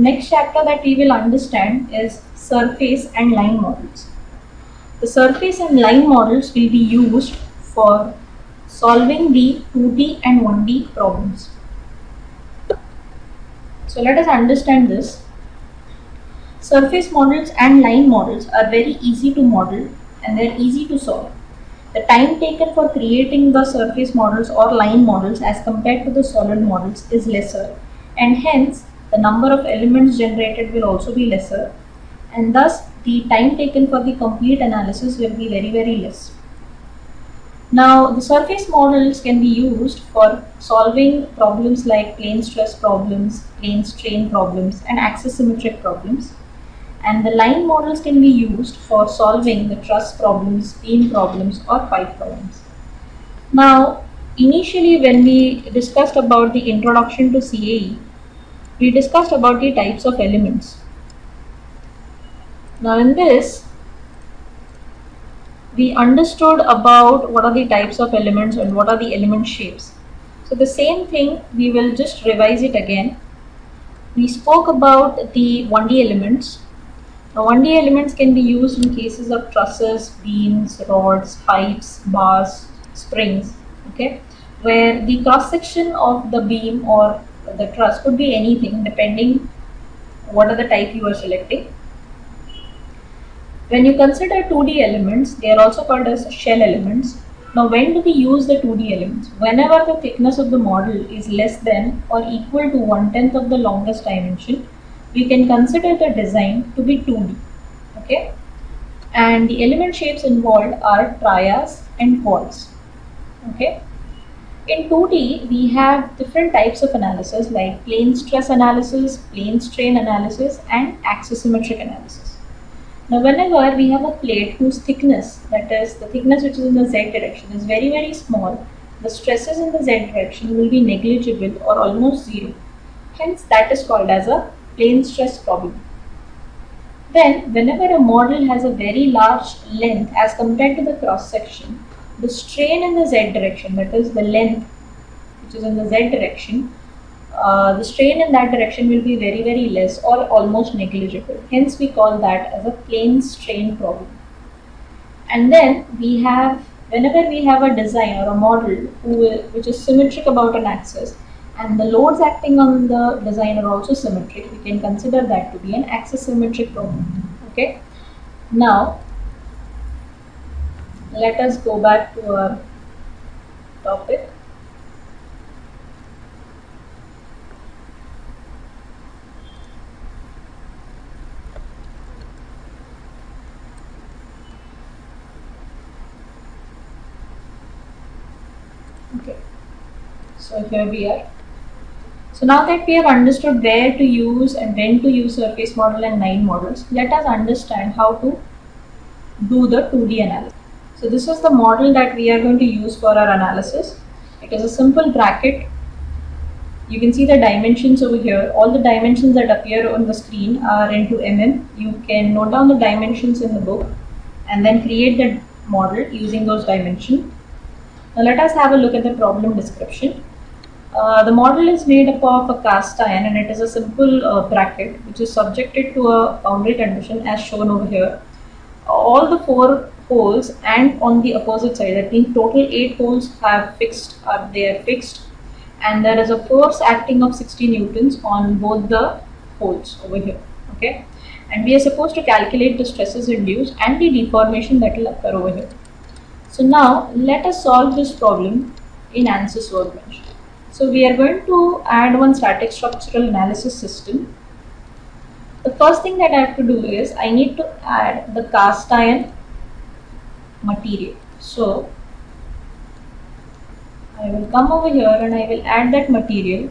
next chapter that we will understand is surface and line models. The surface and line models will be used for solving the 2D and 1D problems. So let us understand this. Surface models and line models are very easy to model and they are easy to solve. The time taken for creating the surface models or line models as compared to the solid models is lesser, and hence the number of elements generated will also be lesser, and thus the time taken for the complete analysis will be very less. Now the surface models can be used for solving problems like plane stress problems, plane strain problems, and axis symmetric problems. And the line models can be used for solving the truss problems, beam problems, or pipe problems. Now, initially when we discussed about the introduction to CAE, we discussed about the types of elements. Now in this, we understood about what are the types of elements and what are the element shapes. So the same thing, we will just revise it again. We spoke about the 1D elements. Now 1D elements can be used in cases of trusses, beams, rods, pipes, bars, springs, okay, where the cross section of the beam or the truss could be anything depending what are the type you are selecting. When you consider 2D elements, they are also called as shell elements. Now when do we use the 2D elements? Whenever the thickness of the model is less than or equal to 1/10 of the longest dimension, we can consider the design to be 2D, okay? And the element shapes involved are trias and quads, okay? In 2D, we have different types of analysis like plane stress analysis, plane strain analysis, and axisymmetric analysis. Now, whenever we have a plate whose thickness, that is the thickness which is in the z direction, is very small, the stresses in the z direction will be negligible or almost zero. Hence, that is called as a plane stress problem. Then, whenever a model has a very large length as compared to the cross section, the strain in the z direction, that is the length which is in the z direction, the strain in that direction will be very less or almost negligible. Hence, we call that as a plane strain problem. And then we have, whenever we have a design or a model which is symmetric about an axis, and the loads acting on the design are also symmetric, we can consider that to be an axis-symmetric problem. Okay. Now, let us go back to our topic. Okay. So here we are. So now that we have understood where to use and when to use surface model and line models, let us understand how to do the 2D analysis. So this is the model that we are going to use for our analysis. It is a simple bracket. You can see the dimensions over here. All the dimensions that appear on the screen are into mm. You can note down the dimensions in the book and then create the model using those dimensions. Now let us have a look at the problem description. The model is made up of a cast iron and it is a simple bracket which is subjected to a boundary condition as shown over here. All the 4 holes and on the opposite side, that means total 8 holes are fixed, and there is a force acting of 60 newtons on both the holes over here, okay? And we are supposed to calculate the stresses induced and the deformation that will occur over here. So now let us solve this problem in Ansys Workbench. So we are going to add one static structural analysis system. The first thing that I have to do is I need to add the cast iron material. So I will come over here and I will add that material.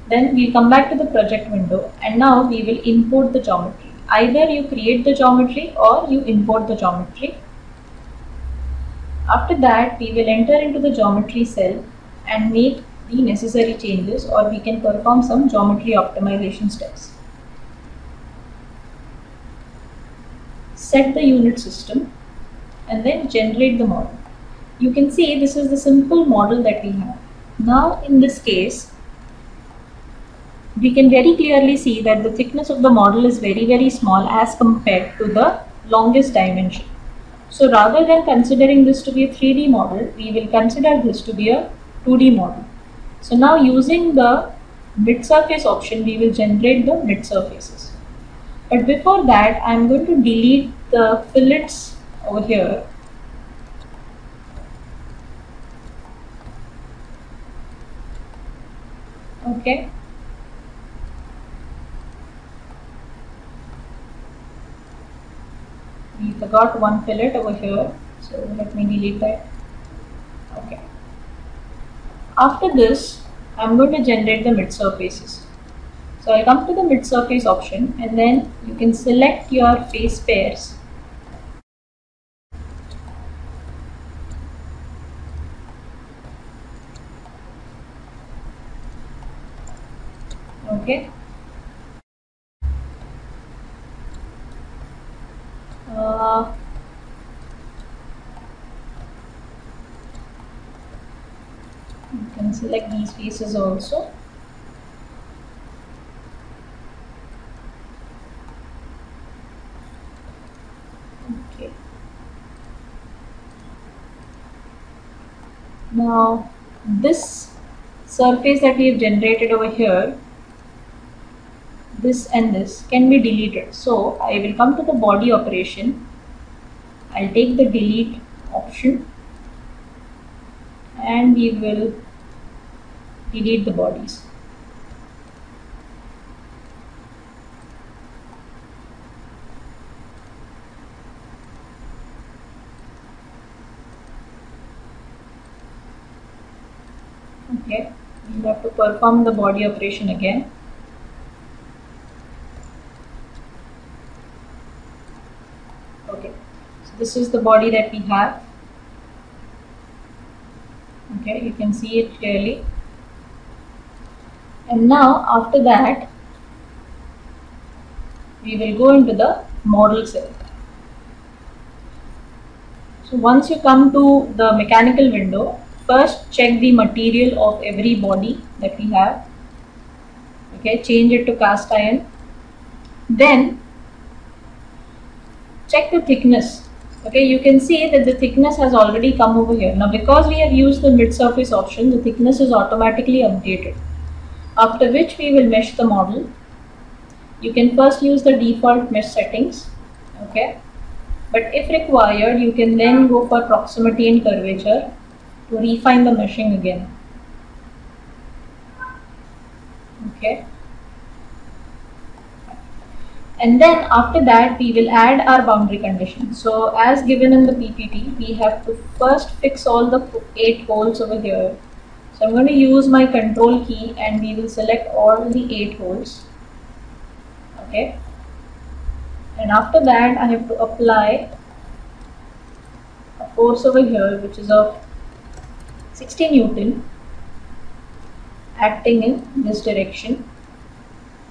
Then we'll come back to the project window and now we will import the geometry. Either you create the geometry or you import the geometry. After that, we will enter into the geometry cell and make the necessary changes, or we can perform some geometry optimization steps. Set the unit system and then generate the model. You can see this is the simple model that we have. Now in this case, we can very clearly see that the thickness of the model is very small as compared to the longest dimension. So rather than considering this to be a 3D model, we will consider this to be a 2D model. So now using the mid surface option, we will generate the mid surfaces. But before that, I am going to delete the fillets over here. Okay. We forgot one fillet over here, so let me delete that. Okay. After this, I'm going to generate the mid surfaces. So I'll come to the mid surface option, and then you can select your face pairs. Okay. You can select these faces also. Okay. Now this surface that we have generated over here, this and this can be deleted. So I will come to the body operation. I'll take the delete option and we will delete the bodies. Okay, we have to perform the body operation again. Okay, so this is the body that we have. Okay, you can see it clearly. And now after that, we will go into the model cell. So once you come to the mechanical window, first check the material of every body that we have. Okay, change it to cast iron. Then check the thickness. Okay, you can see that the thickness has already come over here. Now because we have used the mid surface option, the thickness is automatically updated. After which we will mesh the model. You can first use the default mesh settings. Okay, but if required, you can then go for proximity and curvature to refine the meshing again. Okay, and then after that we will add our boundary condition. So as given in the PPT, we have to first fix all the 8 holes over here. So I'm going to use my control key and we will select all the 8 holes. Okay, and after that I have to apply a force over here which is of 60 Newton acting in this direction.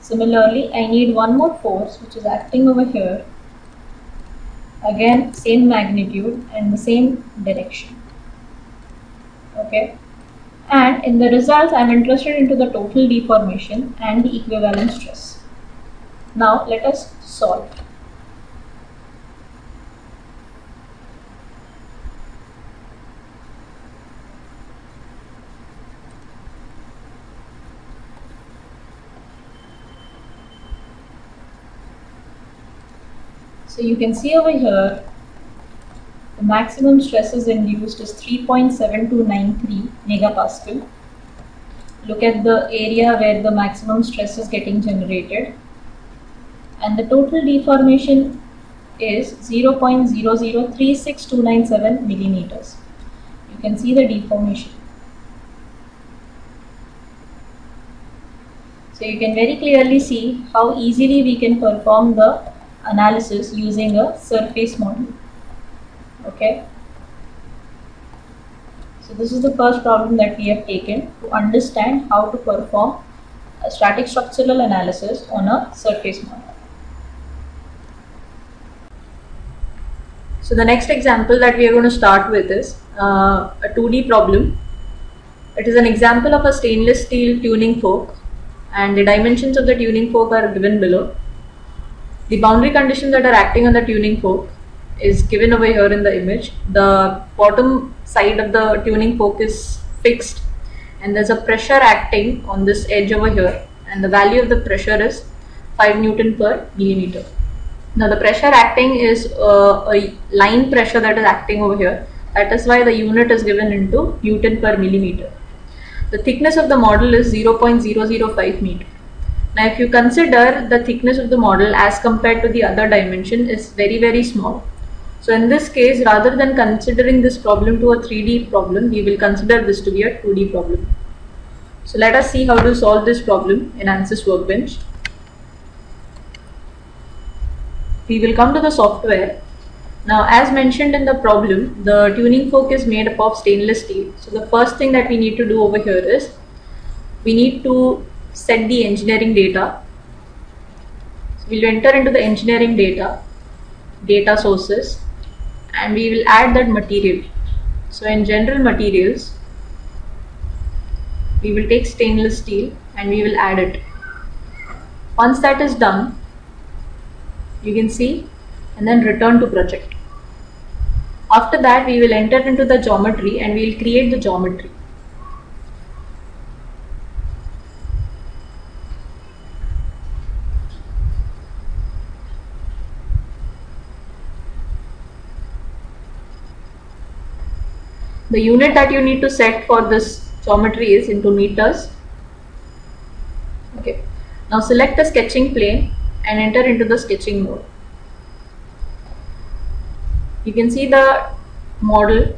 Similarly, I need one more force which is acting over here, again same magnitude and the same direction. Okay, and in the results I am interested into the total deformation and the equivalent stress. Now let us solve. So you can see over here, the maximum stress is induced is 3.7293 megapascal. Look at the area where the maximum stress is getting generated. And the total deformation is 0.0036297 millimeters. You can see the deformation. So you can very clearly see how easily we can perform the analysis using a surface model. Okay, so this is the first problem that we have taken to understand how to perform a static structural analysis on a surface model. So the next example that we are going to start with is a 2D problem. It is an example of a stainless steel tuning fork and the dimensions of the tuning fork are given below. The boundary conditions that are acting on the tuning fork is given over here in the image. The bottom side of the tuning fork is fixed, and there's a pressure acting on this edge over here, and the value of the pressure is 5 Newton per millimeter. Now the pressure acting is a line pressure that is acting over here. That is why the unit is given into Newton per millimeter. The thickness of the model is 0.005 meter. Now if you consider the thickness of the model as compared to the other dimension is very small. So in this case, rather than considering this problem to a 3D problem, we will consider this to be a 2D problem. So let us see how to solve this problem in Ansys Workbench. We will come to the software. Now as mentioned in the problem, the tuning fork is made up of stainless steel. So the first thing that we need to do over here is we need to set the engineering data. So we'll enter into the engineering data sources, and we will add that material. So in general materials, we will take stainless steel and we will add it. Once that is done, you can see, and then return to project. After that, we will enter into the geometry and we will create the geometry. The unit that you need to set for this geometry is into meters. Okay. Now select the sketching plane and enter into the sketching mode. You can see the model.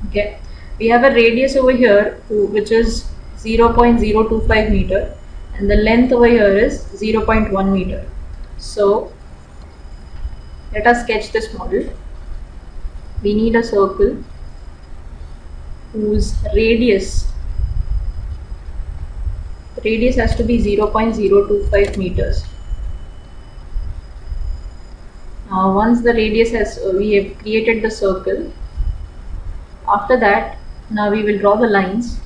Okay. We have a radius over here which is 0.025 meter, and the length over here is 0.1 meter. So let us sketch this model. We need a circle whose radius has to be 0.025 meters. Now once the radius we have created the circle. After that, now we will draw the lines.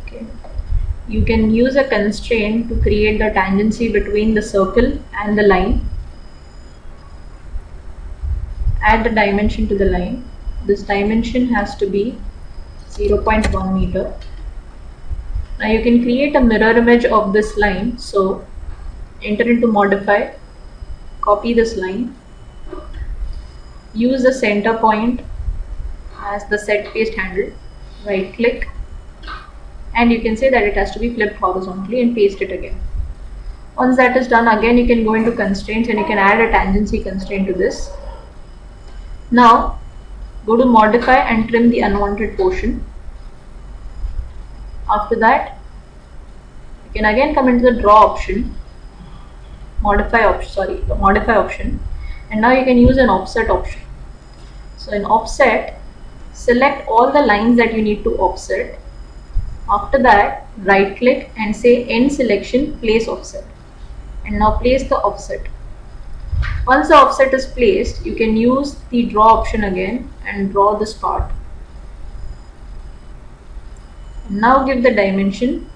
Okay. You can use a constraint to create the tangency between the circle and the line. Add the dimension to the line. This dimension has to be 0.1 meter. Now you can create a mirror image of this line. So enter into modify, copy this line, use the center point as the set paste handle, right click, and you can say that it has to be flipped horizontally and paste it again. Once that is done, again you can go into constraints and you can add a tangency constraint to this. Now go to modify and trim the unwanted portion. After that, you can again come into the draw option, modify option, and now you can use an offset option. So in offset, select all the lines that you need to offset. After that, right click and say end selection, place offset, and now place the offset. Once the offset is placed, you can use the draw option again and draw this part. Now give the dimension.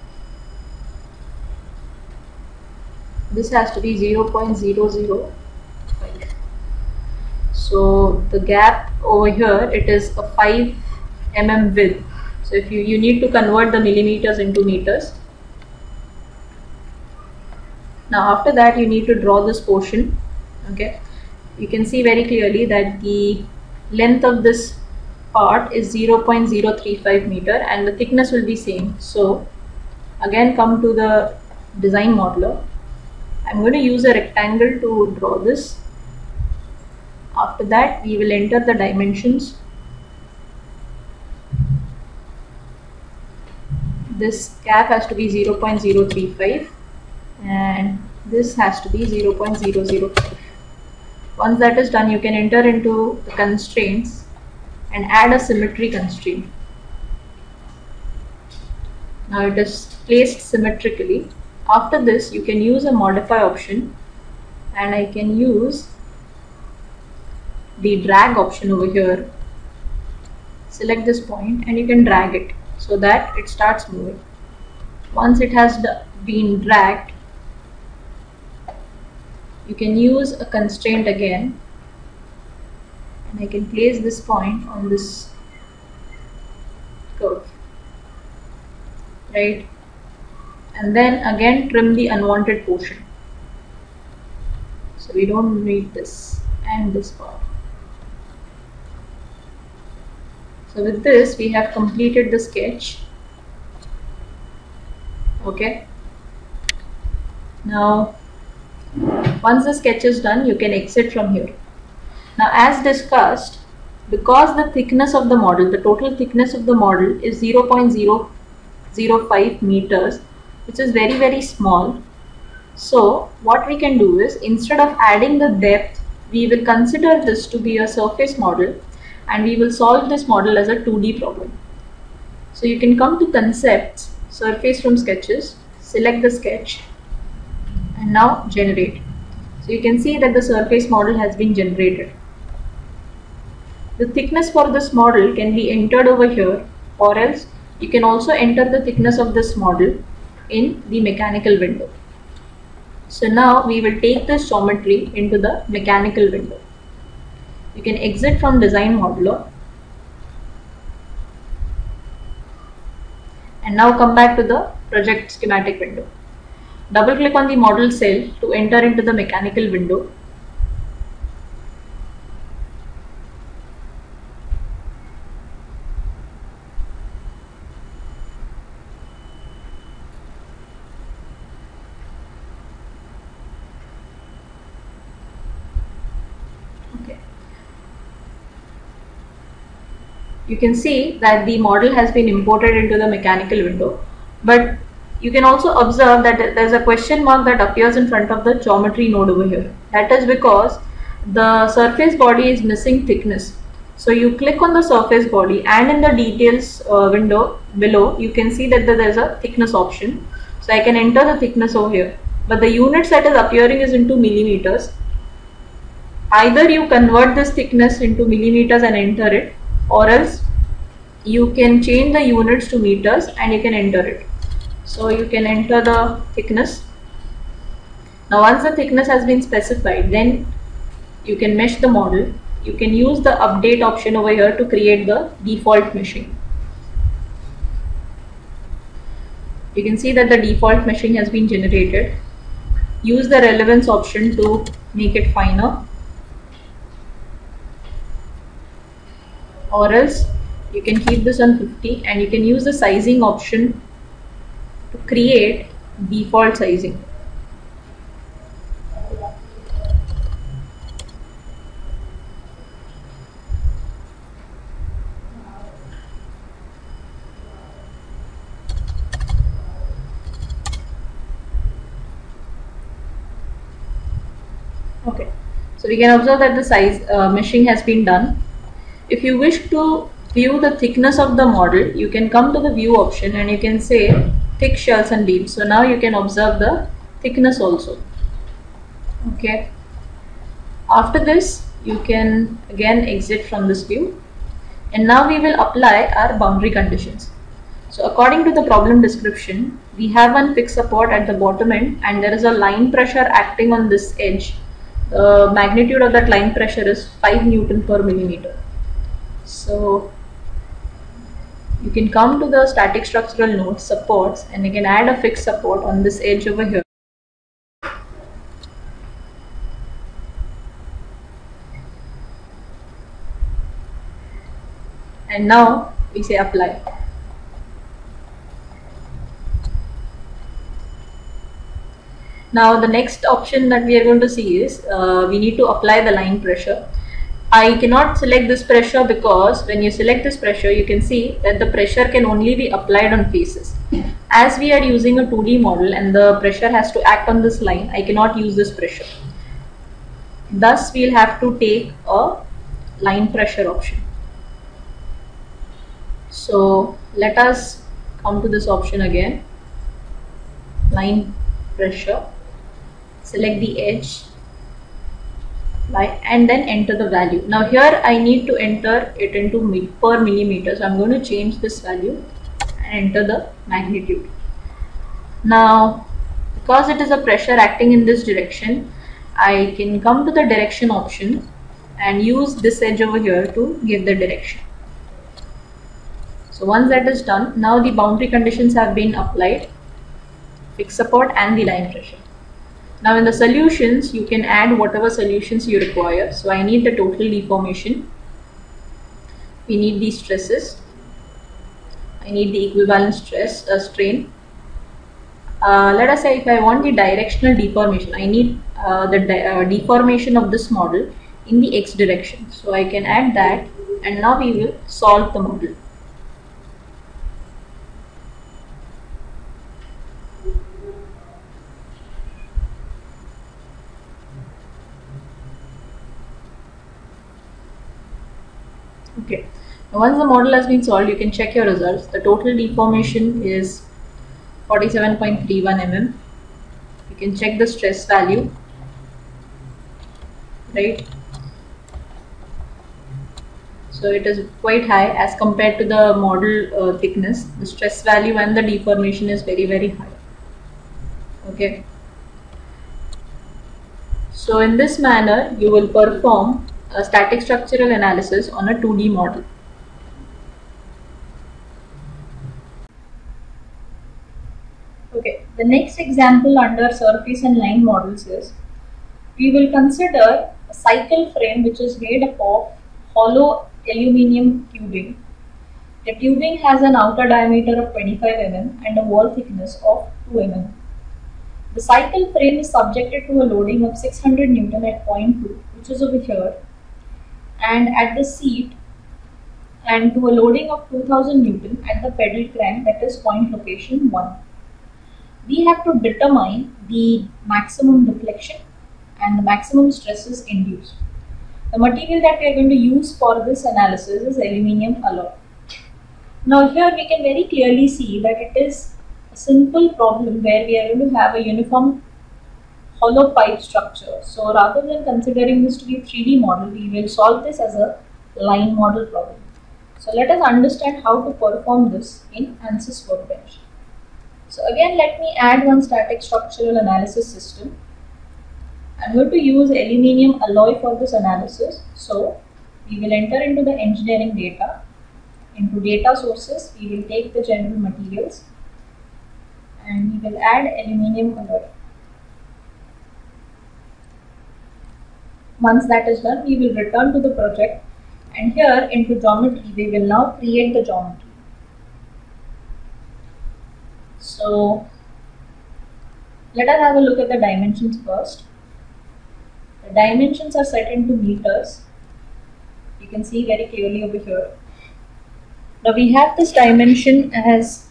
This has to be 0.005. So the gap over here, it is a 5 mm width. So if you need to convert the millimeters into meters. Now after that, you need to draw this portion. Okay, you can see very clearly that the length of this part is 0.035 meter and the thickness will be same. So again come to the design modeler. I'm going to use a rectangle to draw this. After that, we will enter the dimensions. This gap has to be 0.035 and this has to be 0.005. Once that is done, you can enter into the constraints and add a symmetry constraint. Now it is placed symmetrically. After this, you can use a modify option, and I can use the drag option over here. Select this point and you can drag it so that it starts moving. Once it has been dragged, you can use a constraint again, and I can place this point on this curve, right? And then again trim the unwanted portion, so we don't need this and this part. So with this we have completed the sketch. Okay, now once the sketch is done, you can exit from here. Now as discussed, because the thickness of the model, the total thickness of the model is 0.005 meters, which is very small. So what we can do is, instead of adding the depth, we will consider this to be a surface model and we will solve this model as a 2D problem. So you can come to concepts, surface from sketches, select the sketch and now generate. So you can see that the surface model has been generated. The thickness for this model can be entered over here, or else you can also enter the thickness of this model in the mechanical window. So now we will take this geometry into the mechanical window. You can exit from design modular and now come back to the project schematic window. Double click on the model cell to enter into the mechanical window. Okay. You can see that the model has been imported into the mechanical window, but you can also observe that there's a question mark that appears in front of the geometry node over here. That is because the surface body is missing thickness. So you click on the surface body and in the details window below, you can see that there's a thickness option. So I can enter the thickness over here, but the units that is appearing is into millimeters. Either you convert this thickness into millimeters and enter it, or else you can change the units to meters and you can enter it. So you can enter the thickness. Now once the thickness has been specified, then you can mesh the model. You can use the update option over here to create the default meshing. You can see that the default meshing has been generated. Use the relevance option to make it finer, or else you can keep this on 50 and you can use the sizing option to create default sizing. Okay, so we can observe that the size meshing has been done. If you wish to view the thickness of the model, you can come to the view option and you can say thick shells and beams. So now you can observe the thickness also. Okay, after this you can again exit from this view, and now we will apply our boundary conditions. So according to the problem description, we have one fixed support at the bottom end and there is a line pressure acting on this edge. The magnitude of that line pressure is 5 Newton per millimeter. So you can come to the static structural node supports and you can add a fixed support on this edge over here. And now we say apply. Now the next option that we are going to see is we need to apply the line pressure. I cannot select this pressure because when you select this pressure, you can see that the pressure can only be applied on faces. As we are using a 2D model and the pressure has to act on this line, I cannot use this pressure. Thus, we'll have to take a line pressure option. So let us come to this option again, line pressure, select the edge, and then enter the value. Now here I need to enter it into per millimeter, so I'm going to change this value and enter the magnitude. Now, because it is a pressure acting in this direction, I can come to the direction option and use this edge over here to give the direction. So once that is done, now the boundary conditions have been applied, fixed support and the line pressure. Now in the solutions, you can add whatever solutions you require. So I need the total deformation, we need the stresses, I need the equivalent stress, strain. Let us say if I want the directional deformation, I need the deformation of this model in the x direction. So I can add that, and now we will solve the model. Okay, now once the model has been solved, you can check your results. The total deformation is 47.31 mm. You can check the stress value, right? So it is quite high as compared to the model thickness. The stress value and the deformation is very high. Okay. So in this manner, you will perform a static structural analysis on a 2D model. Okay, the next example under surface and line models is, we will consider a cycle frame which is made up of hollow aluminium tubing. The tubing has an outer diameter of 25 mm and a wall thickness of 2 mm. The cycle frame is subjected to a loading of 600 Newton at point 2, which is over here, and at the seat, and to a loading of 2000 Newton at the pedal crank, that is point location 1. We have to determine the maximum deflection and the maximum stresses induced. The material that we are going to use for this analysis is aluminium alloy. Now here we can very clearly see that it is a simple problem where we are going to have a uniform hollow pipe structure. So rather than considering this to be a 3D model, we will solve this as a line model problem. So let us understand how to perform this in Ansys Workbench. So again, let me add one static structural analysis system. I'm going to use aluminium alloy for this analysis. So we will enter into the engineering data. Into data sources, we will take the general materials and we will add aluminium alloy. Once that is done, we will return to the project, and here into geometry, we will now create the geometry. So let us have a look at the dimensions first. The dimensions are set into meters. You can see very clearly over here. Now we have this dimension as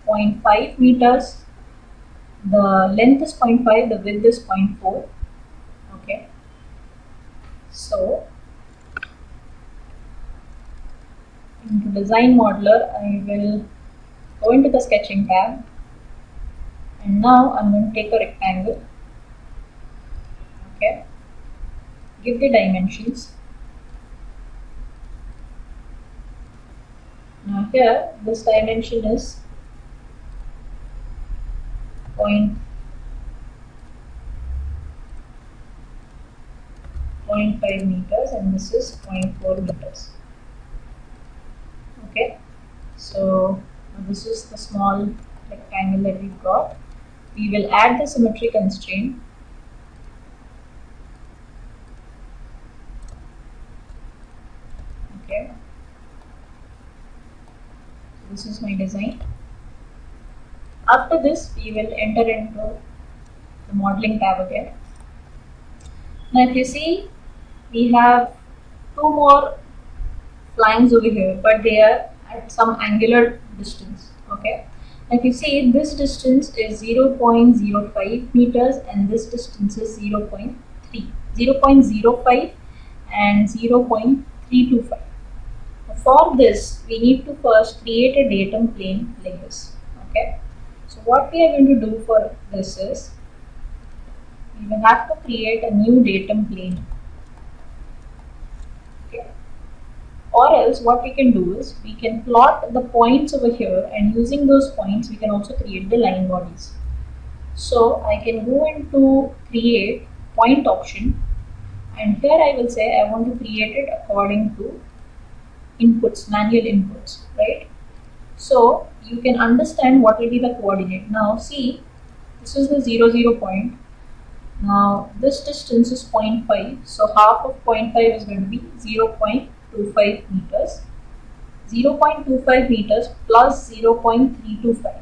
0.5 meters. The length is 0.5, the width is 0.4. Okay. So into design modeler, I will go into the sketching tab, and now I'm going to take a rectangle. Okay. Give the dimensions. Now here this dimension is 0.5 meters and this is 0.4 meters. Okay, so this is the small rectangle that we've got. We will add the symmetry constraint. Okay, this is my design. After this, we will enter into the modeling tab again. Now if you see, we have two more flanks over here, but they are at some angular distance. Okay, now if you see, this distance is 0.05 meters and this distance is 0.05 and 0.325. For this, we need to first create a datum plane like this. Okay, so what we are going to do for this is, we will have to create a new datum plane. Okay, Or else what we can do is we can plot the points over here, and using those points we can also create the line bodies. So I can go into create point option, and here I will say I want to create it according to inputs, manual inputs, right? So you can understand what will be the coordinate. Now see, this is the 0, 0 point. Now this distance is 0.5, so half of 0.5 is going to be 0.25 meters. 0.25 meters plus 0.325.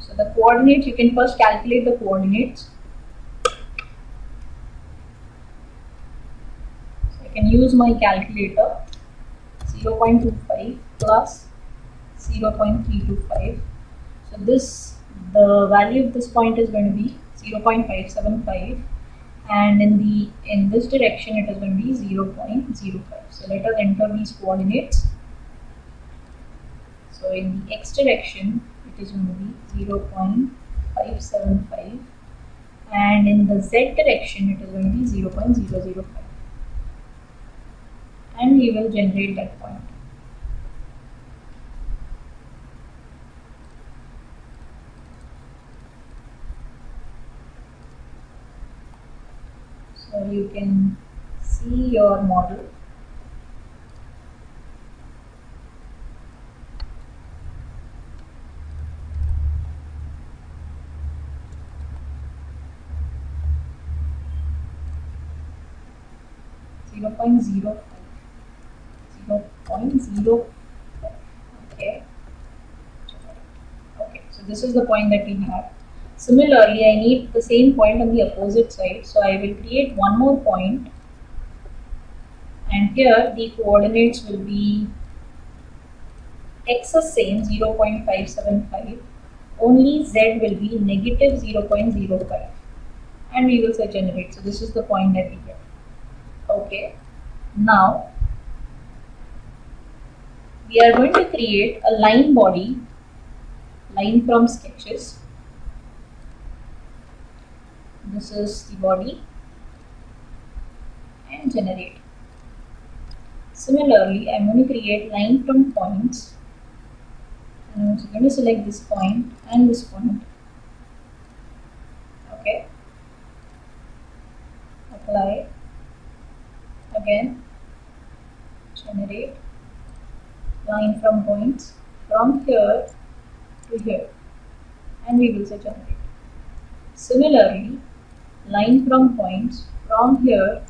So the coordinates, you can first calculate the coordinates. So I can use my calculator. 0.25 plus 0.325. So the value of this point is going to be 0.575, and in this direction it is going to be 0.05. So let us enter these coordinates. So in the x direction it is going to be 0.575, and in the z direction it is going to be 0.005, and we will generate that point. So you can see your model. Zero point zero five. Okay. Okay. So this is the point that we have. Similarly, I need the same point on the opposite side, so I will create one more point, and here the coordinates will be x is same 0.575, only z will be negative 0.05, and we will say generate. So this is the point that we get. Okay, now we are going to create a line body, line from sketches. This is the body, and generate. Similarly, I am going to create line from points, and I am also going to select this point and this point. Okay, apply, again generate, line from points from here to here, and we will say generate. Similarly, line from points from here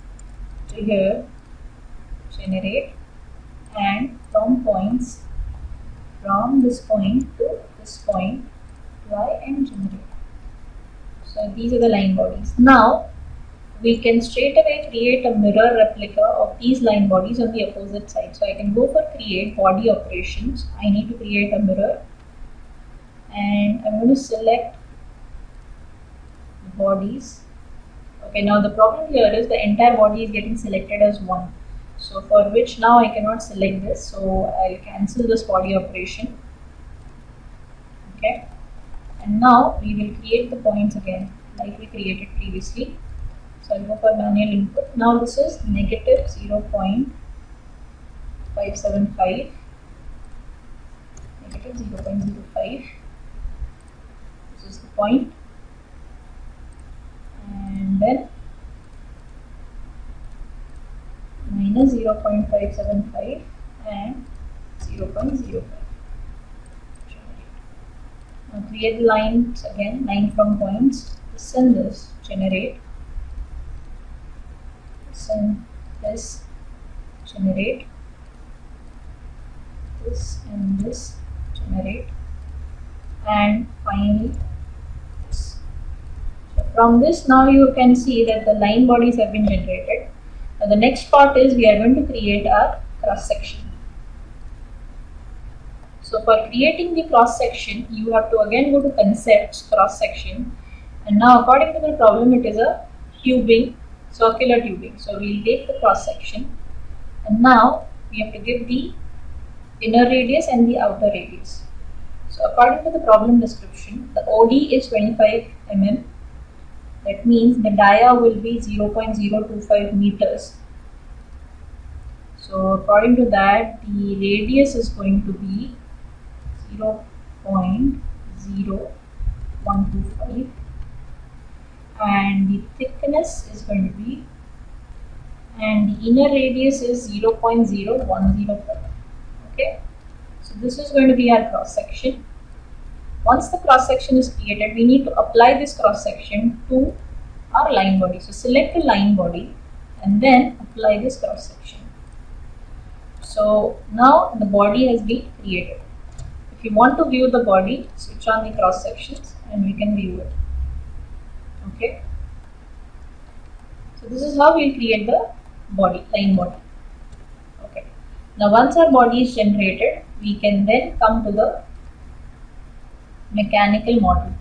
to here, generate, and from points from this point to this point, apply and generate. So these are the line bodies. Now we can straight away create a mirror replica of these line bodies on the opposite side. So I can go for create body operations. I need to create a mirror, and I'm going to select bodies. Okay, now the problem here is the entire body is getting selected as one, so for which now I cannot select this, so I'll cancel this body operation. Okay, and now we will create the points again like we created previously. So I'll go for manual input. Now this is negative 0.575, negative 0.05. This is the point. And then minus 0.575 and 0.05. Now create lines again, line from points, this and this, generate, this and this, generate, this and this, generate, and finally this. From this, now you can see that the line bodies have been generated. Now the next part is we are going to create our cross section. So for creating the cross section, you have to again go to concepts, cross section, and now according to the problem it is a tubing, circular tubing. So we will take the cross section, and now we have to give the inner radius and the outer radius. So according to the problem description, the OD is 25 mm. That means the dia will be 0.025 meters. So according to that, the radius is going to be 0.0125 and the thickness is going to be, and the inner radius is 0.0105. Okay, so this is going to be our cross section. Once the cross section is created, we need to apply this cross section to our line body. So select the line body and then apply this cross section. So now the body has been created. If you want to view the body, switch on the cross sections and we can view it. Okay. So this is how we create the body, line body. Okay. Now once our body is generated, we can then come to the mechanical model.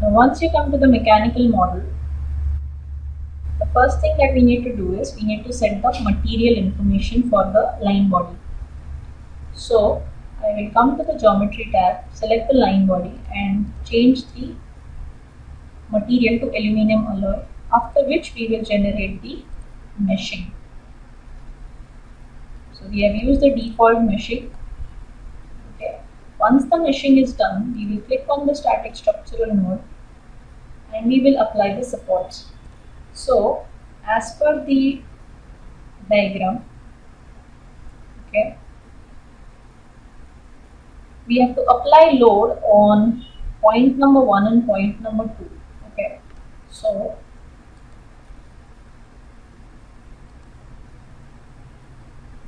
Now once you come to the mechanical model, the first thing that we need to do is we need to set the material information for the line body. So I will come to the geometry tab, select the line body and change the material to aluminum alloy, after which we will generate the meshing. So we have used the default meshing. Okay. Once the meshing is done, we will click on the static structural node and we will apply the supports. So as per the diagram, okay, we have to apply load on point number 1 and point number 2. Okay, so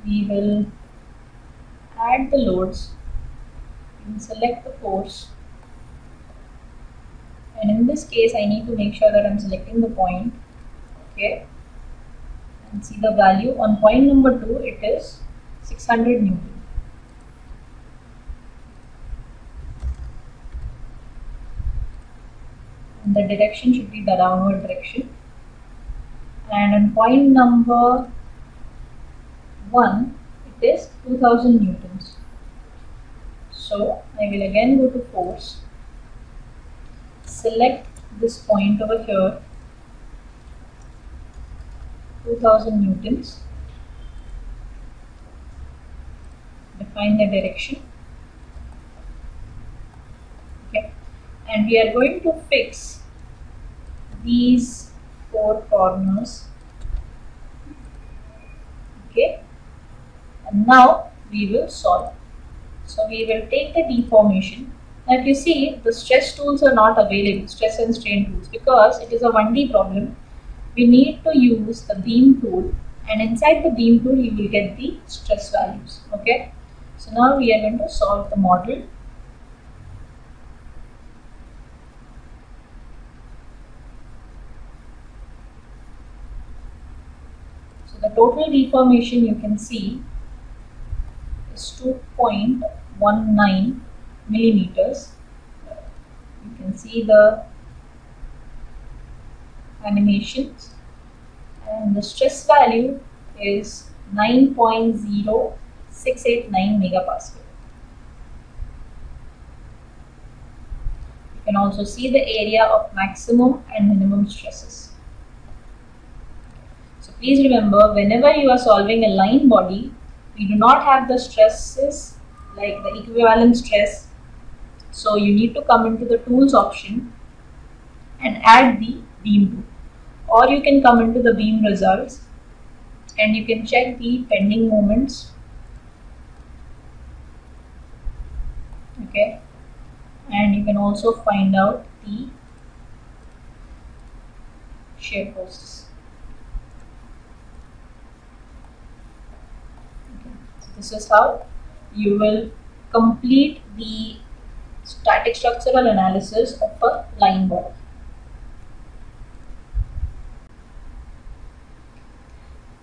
we will add the loads, we will select the force, and in this case I need to make sure that I am selecting the point. Okay, and see the value on point number 2, it is 600 Newton. And the direction should be the downward direction. And on point number 1, it is 2000 newtons. So I will again go to force, select this point over here, 2000 newtons, define the direction. Okay, and we are going to fix these 4 corners. Okay, and now we will solve. So we will take the deformation. Now if you see, the stress tools are not available, stress and strain tools, because it is a 1D problem. We need to use the beam tool, and inside the beam tool you will get the stress values. Okay, so now we are going to solve the model. So the total deformation you can see is 2.19 millimeters. You can see the animations, and the stress value is 9.0689 megapascal. You can also see the area of maximum and minimum stresses. So please remember, whenever you are solving a line body, we do not have the stresses like the equivalent stress. So you need to come into the tools option and add the beam tool, or you can come into the beam results and you can check the pending moments. Okay, and you can also find out the shear forces. Okay. So this is how you will complete the static structural analysis of a line body.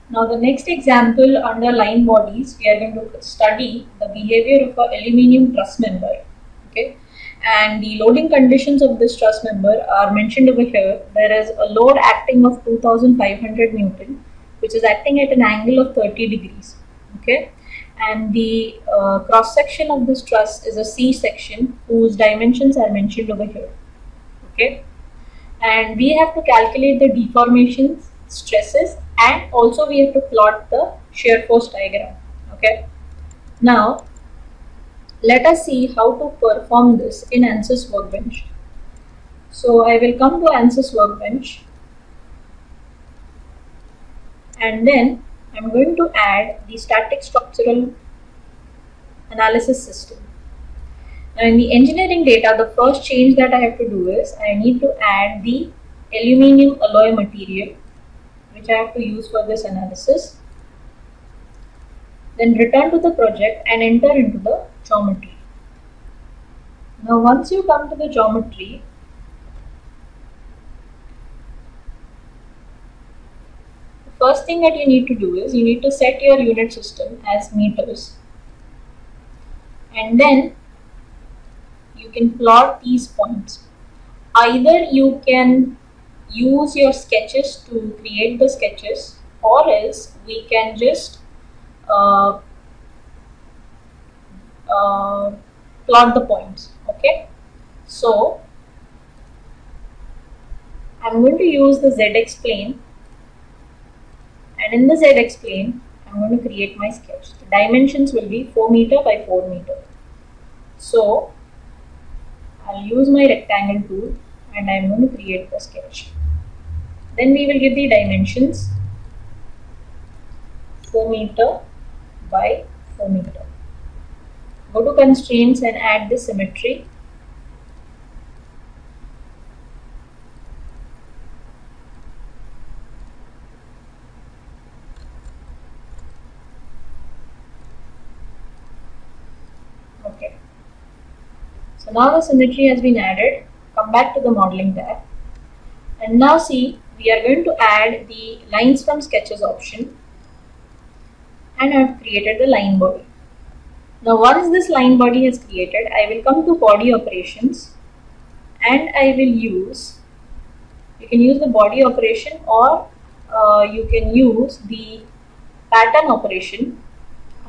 Now the next example under line bodies, we are going to study the behavior of an aluminium truss member. Okay, and the loading conditions of this truss member are mentioned over here. There is a load acting of 2500 Newton, which is acting at an angle of 30 degrees. Okay, and the cross section of this truss is a C section whose dimensions are mentioned over here. Okay, and we have to calculate the deformations, stresses, and also we have to plot the shear force diagram. Okay. Now let us see how to perform this in Ansys Workbench. So I will come to Ansys Workbench, and then I'm going to add the static structural analysis system. Now in the engineering data, the first change that I have to do is I need to add the aluminum alloy material which I have to use for this analysis. Then return to the project and enter into the geometry. Now once you come to the geometry, the first thing that you need to do is you need to set your unit system as meters, and then you can plot these points. Either you can use your sketches to create the sketches, or else we can just plot the points. Okay, so I'm going to use the ZX plane, and in the ZX plane I'm going to create my sketch. The dimensions will be 4 meter by 4 meter. So I'll use my rectangle tool and I'm going to create the sketch. Then we will give the dimensions 4 meter by 4 meter. Go to constraints and add the symmetry. Okay. So now the symmetry has been added. Come back to the modeling tab. And now see, we are going to add the lines from sketches option, and I have created the line body. Now once this line body is created, I will come to body operations, and I will use, you can use the body operation, or you can use the pattern operation.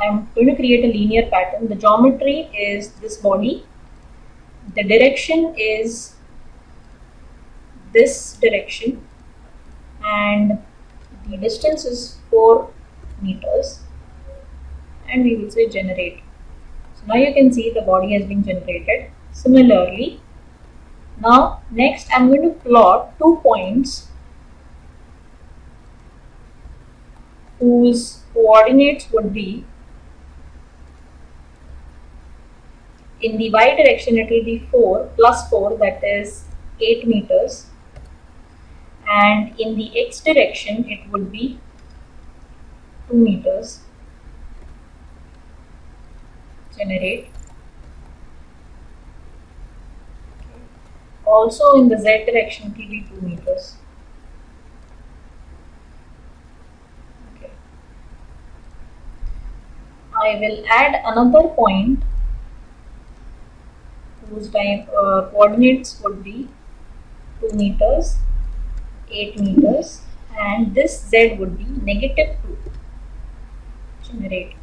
I'm going to create a linear pattern. The geometry is this body, the direction is this direction, and the distance is 4 meters, and we will say generate. So now you can see the body has been generated. Similarly, now next I'm going to plot 2 points whose coordinates would be, in the y direction it will be 4 plus 4, that is 8 meters, and in the x direction it would be 2 meters. Generate. Okay. Also in the z direction it will be 2 meters. Okay. I will add another point whose coordinates would be 2 meters, 8 meters, and this z would be -2. Generate.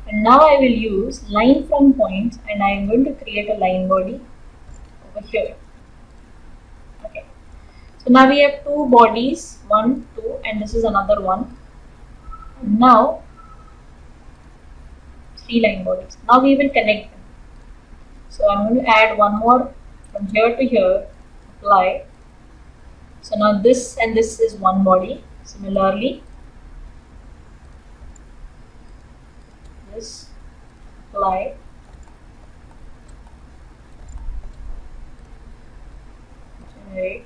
And now I will use line from points, and I am going to create a line body over here. Okay. So now we have 2 bodies, 1, 2, and this is another one. And now 3 line bodies. Now we will connect them. So I'm going to add one more from here to here, apply. So now this and this is one body. Similarly, this, apply. Generate.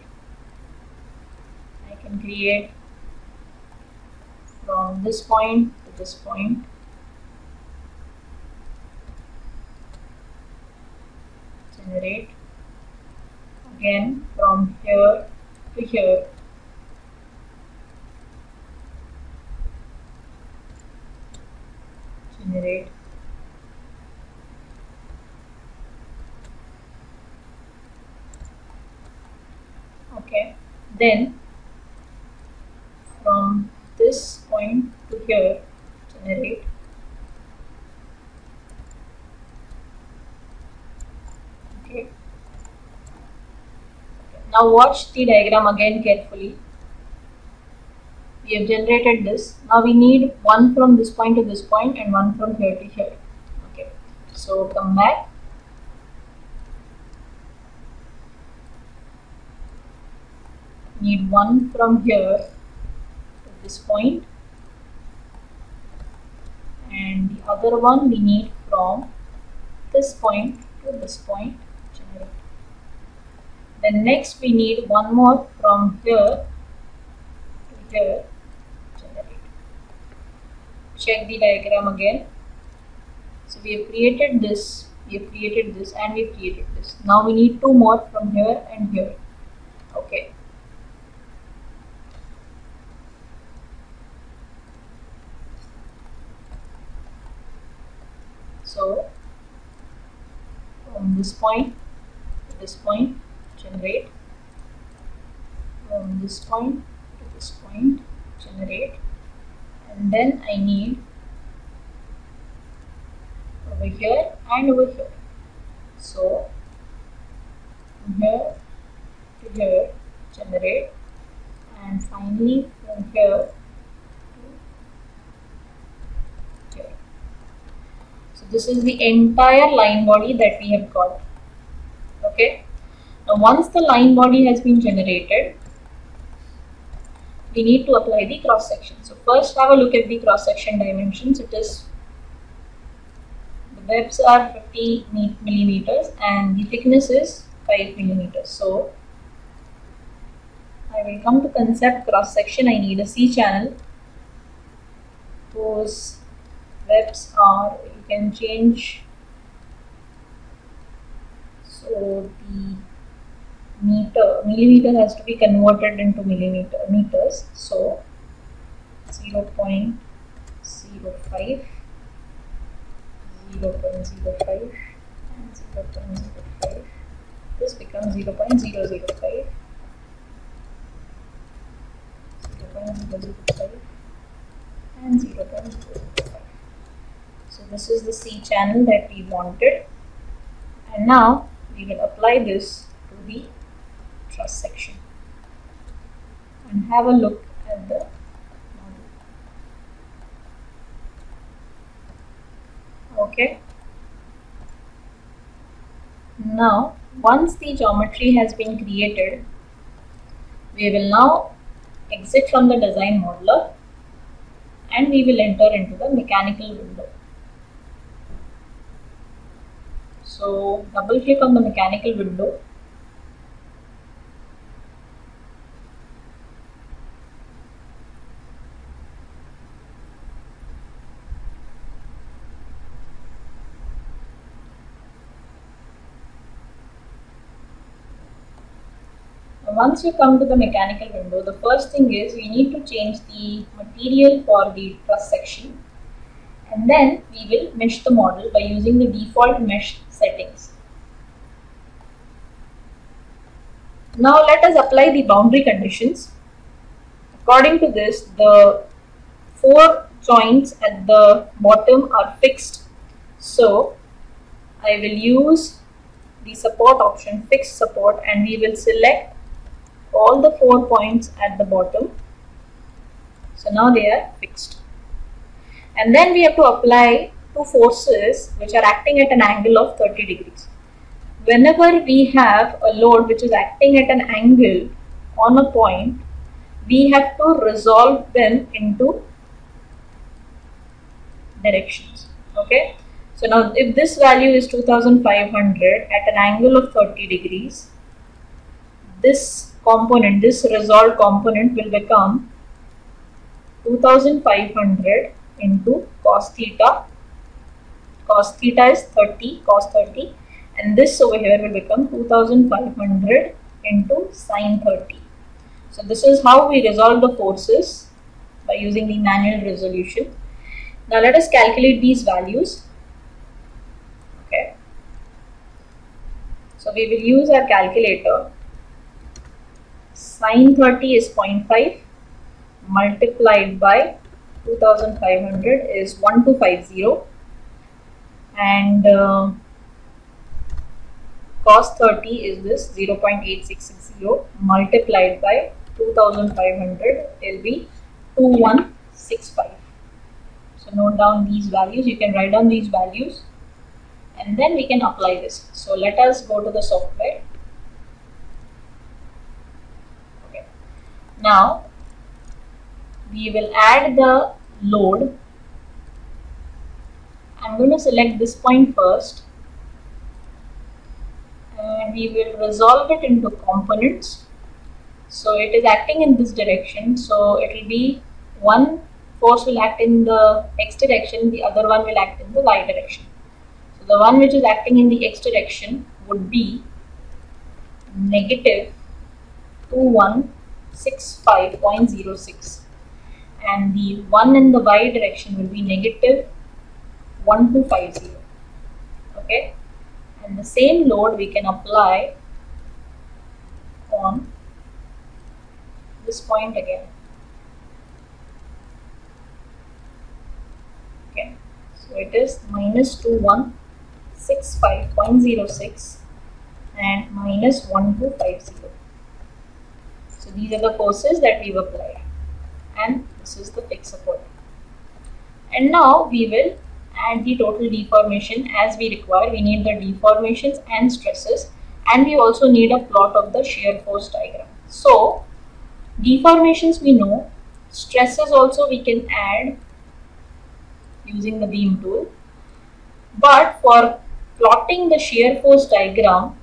I can create from this point to this point. Generate. Again from here to here. Generate. Okay. Then from this point to here, generate. Okay. Now watch the diagram again carefully. We have generated this. Now we need one from this point to this point and one from here to here. Okay, so come back. Need one from here to this point, and the other one we need from this point to this point. Generate. Then next we need one more from here to here. Generate. Check the diagram again. So we have created this, we have created this, and we have created this. Now we need two more from here and here. Okay. So from this point to this point, generate. From this point to this point, generate. And then I need over here and over here. So from here to here, generate. And finally from here to here. So this is the entire line body that we have got. Okay. Now once the line body has been generated, we need to apply the cross section. So first have a look at the cross section dimensions. It is, the webs are 50 millimeters and the thickness is 5 millimeters. So I will come to concept cross section. I need a C channel whose webs are, you can change, so the millimeter has to be converted into meters. So 0.05, 0.05 and 0.05. This becomes 0.005, 0.005 and 0.005. So this is the C channel that we wanted, and now we will apply this to the truss section and have a look at the model. Okay. Now once the geometry has been created, we will now exit from the design modeler and we will enter into the mechanical window. So double click on the mechanical window. Once you come to the mechanical window, the first thing is we need to change the material for the truss section, and then we will mesh the model by using the default mesh settings. Now let us apply the boundary conditions. According to this, the 4 joints at the bottom are fixed. So I will use the support option, fixed support, and we will select all the 4 points at the bottom. So now they are fixed. And then we have to apply 2 forces which are acting at an angle of 30 degrees. Whenever we have a load which is acting at an angle on a point, we have to resolve them into directions. Okay. So now if this value is 2500 at an angle of 30 degrees, this component, this resolved component will become 2500 into cos theta. Cos theta is 30, cos 30, and this over here will become 2500 into sin 30. So this is how we resolve the forces by using the manual resolution. Now let us calculate these values. Okay. So we will use our calculator. Sin 30 is 0.5 multiplied by 2500 is 1250, and cos 30 is this 0.8660 multiplied by 2500, it will be 2165. So note down these values, you can write down these values and then we can apply this. So let us go to the software. Okay. Now we will add the load. I'm going to select this point first and we will resolve it into components. So it is acting in this direction, so it will be one force will act in the x direction, the other one will act in the y direction. So the one which is acting in the x direction would be negative 2165.06 and the one in the y direction will be negative 1250. Okay, and the same load we can apply on this point again. Okay, so it is minus 2165.06 and minus 1250. So these are the forces that we've applied and this is the fixed support. And now we will add the total deformation as we require. We need the deformations and stresses and we also need a plot of the shear force diagram. So deformations we know, stresses also we can add using the beam tool, but for plotting the shear force diagram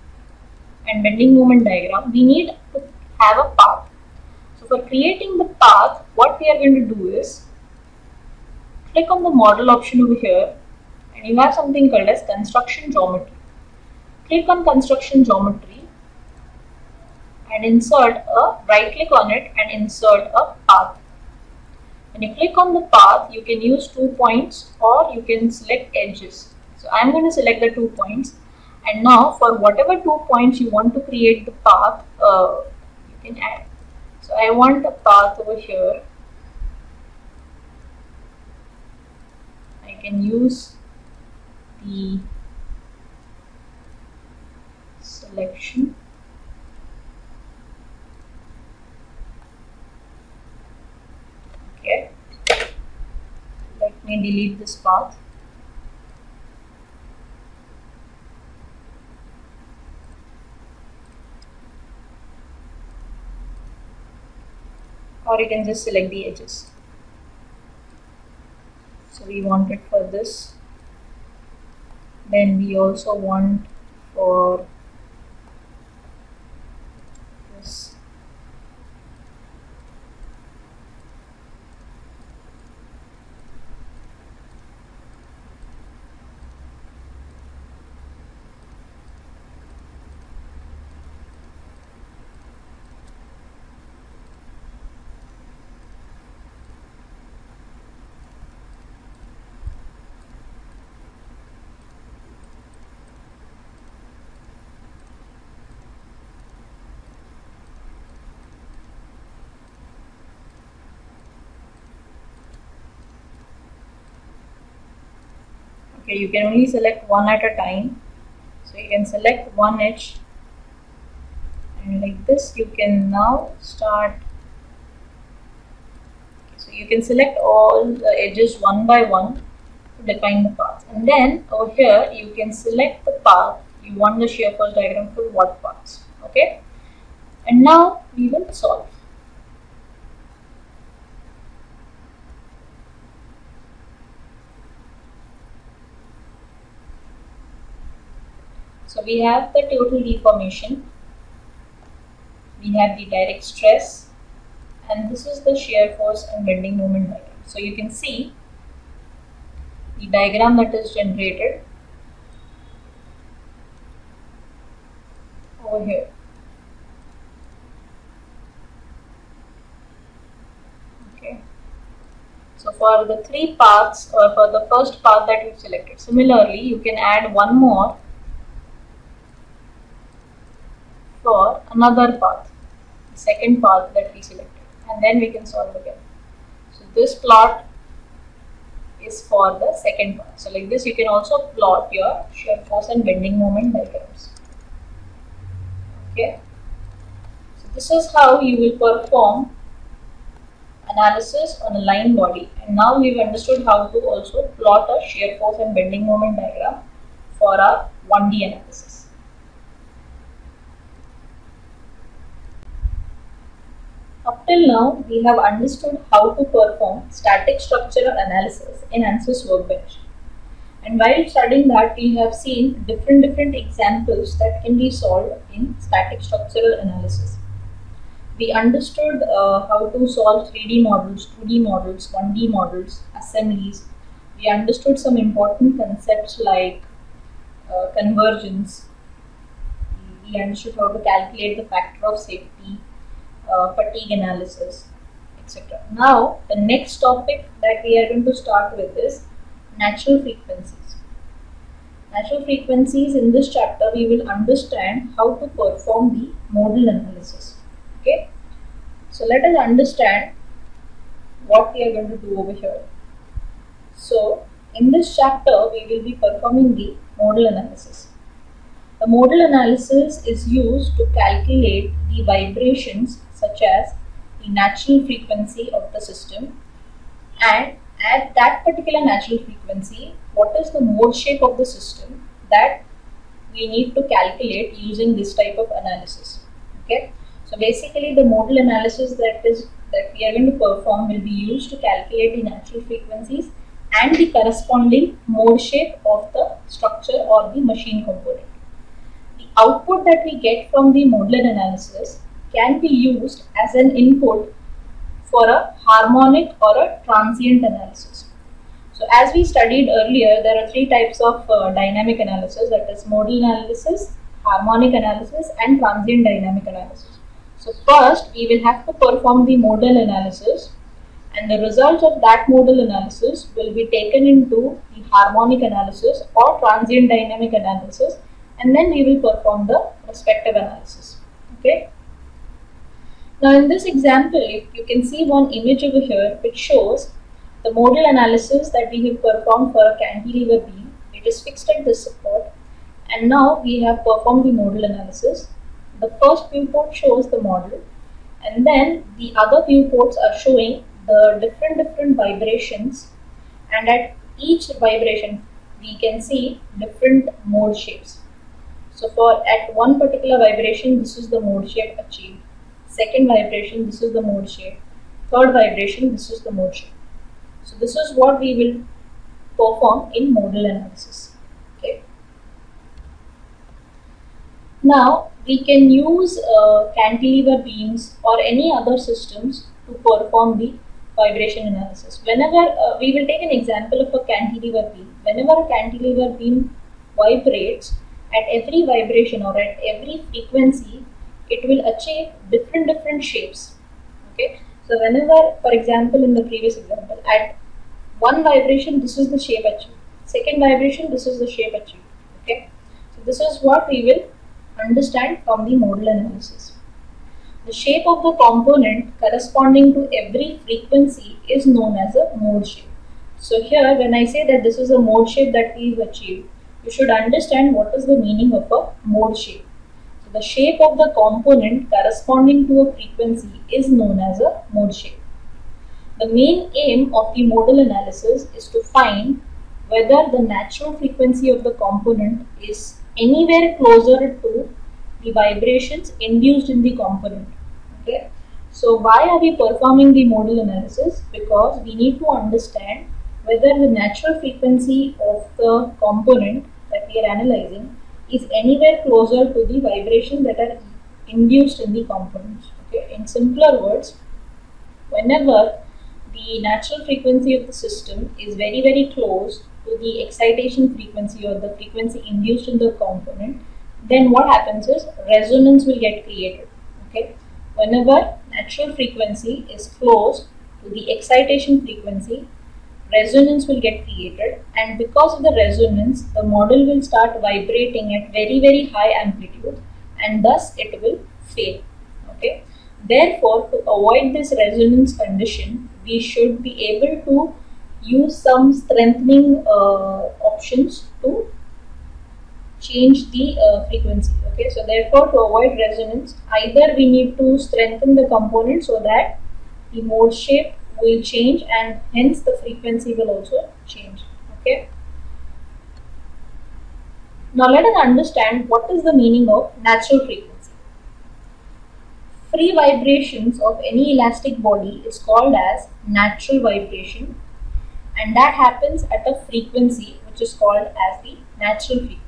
and bending moment diagram we need to have a path. So for creating the path, what we are going to do is click on the model option over here and you have something called as construction geometry. Click on construction geometry and insert a right click on it and insert a path. When you click on the path, you can use 2 points or you can select edges. So I'm going to select the 2 points and now for whatever 2 points you want to create the path, you can add. So I want a path over here. I can use the selection. Okay, let me delete this path. Or you can just select the edges. So we want it for this. Then we also want for this. Okay, you can only select one at a time. So you can select one edge and like this you can now start. So you can select all the edges one by one to define the path. And then over here you can select the path. You want the shear force diagram for what paths. Okay. And now we will solve. So we have the total deformation, we have the direct stress, and this is the shear force and bending moment diagram. So you can see the diagram that is generated over here. Okay. So for the 3 paths or for the first path that we've selected, similarly you can add one more for another path, the second path that we selected, and then we can solve again. So this plot is for the second path. So like this you can also plot your shear force and bending moment diagrams. Okay, so this is how you will perform analysis on a line body, and now we've understood how to also plot a shear force and bending moment diagram for our 1D analysis. Up till now, we have understood how to perform static structural analysis in Ansys Workbench. And while studying that, we have seen different examples that can be solved in static structural analysis. We understood how to solve 3D models, 2D models, 1D models, assemblies. We understood some important concepts like convergence. We understood how to calculate the factor of safety, fatigue analysis, etc. Now, the next topic that we are going to start with is natural frequencies. Natural frequencies, in this chapter we will understand how to perform the modal analysis. Okay, so let us understand what we are going to do over here. So in this chapter we will be performing the modal analysis. The modal analysis is used to calculate the vibrations such as the natural frequency of the system, and at that particular natural frequency, what is the mode shape of the system that we need to calculate using this type of analysis. Okay, so basically the modal analysis that we are going to perform will be used to calculate the natural frequencies and the corresponding mode shape of the structure or the machine component. The output that we get from the modal analysis can be used as an input for a harmonic or a transient analysis. So as we studied earlier, there are three types of dynamic analysis, that is modal analysis, harmonic analysis and transient dynamic analysis. So first we will have to perform the modal analysis, and the results of that modal analysis will be taken into the harmonic analysis or transient dynamic analysis, and then we will perform the respective analysis. Okay. Now in this example, you can see one image over here which shows the modal analysis that we have performed for a cantilever beam. It is fixed at this support, and now we have performed the modal analysis. The first viewport shows the model, and then the other viewports are showing the different vibrations, and at each vibration we can see different mode shapes. So for at one particular vibration, this is the mode shape achieved. Second vibration, this is the mode shape. Third vibration, this is the mode shape. So this is what we will perform in modal analysis. Okay. Now we can use cantilever beams or any other systems to perform the vibration analysis. Whenever we will take an example of a cantilever beam. Whenever a cantilever beam vibrates, at every vibration or at every frequency, it will achieve different shapes. Okay, so whenever, for example, in the previous example, at one vibration, this is the shape achieved. Second vibration, this is the shape achieved. Okay, so this is what we will understand from the modal analysis. The shape of the component corresponding to every frequency is known as a mode shape. So here, when I say that this is a mode shape that we've achieved, you should understand what is the meaning of a mode shape. So the shape of the component corresponding to a frequency is known as a mode shape. The main aim of the modal analysis is to find whether the natural frequency of the component is anywhere closer to the vibrations induced in the component. Okay, so why are we performing the modal analysis? Because we need to understand whether the natural frequency of the component that we are analyzing is anywhere closer to the vibrations that are induced in the components. Okay, in simpler words, whenever the natural frequency of the system is very close to the excitation frequency or the frequency induced in the component, then what happens is resonance will get created. Okay, whenever natural frequency is close to the excitation frequency, resonance will get created, and because of the resonance, the model will start vibrating at very high amplitude, and thus it will fail. Okay, therefore, to avoid this resonance condition, we should be able to use some strengthening options to change the frequency. Okay, so therefore to avoid resonance, either we need to strengthen the component so that the mode shape will change and hence the frequency will also change. Okay. Now let us understand what is the meaning of natural frequency. Free vibrations of any elastic body is called as natural vibration, and that happens at a frequency which is called as the natural frequency.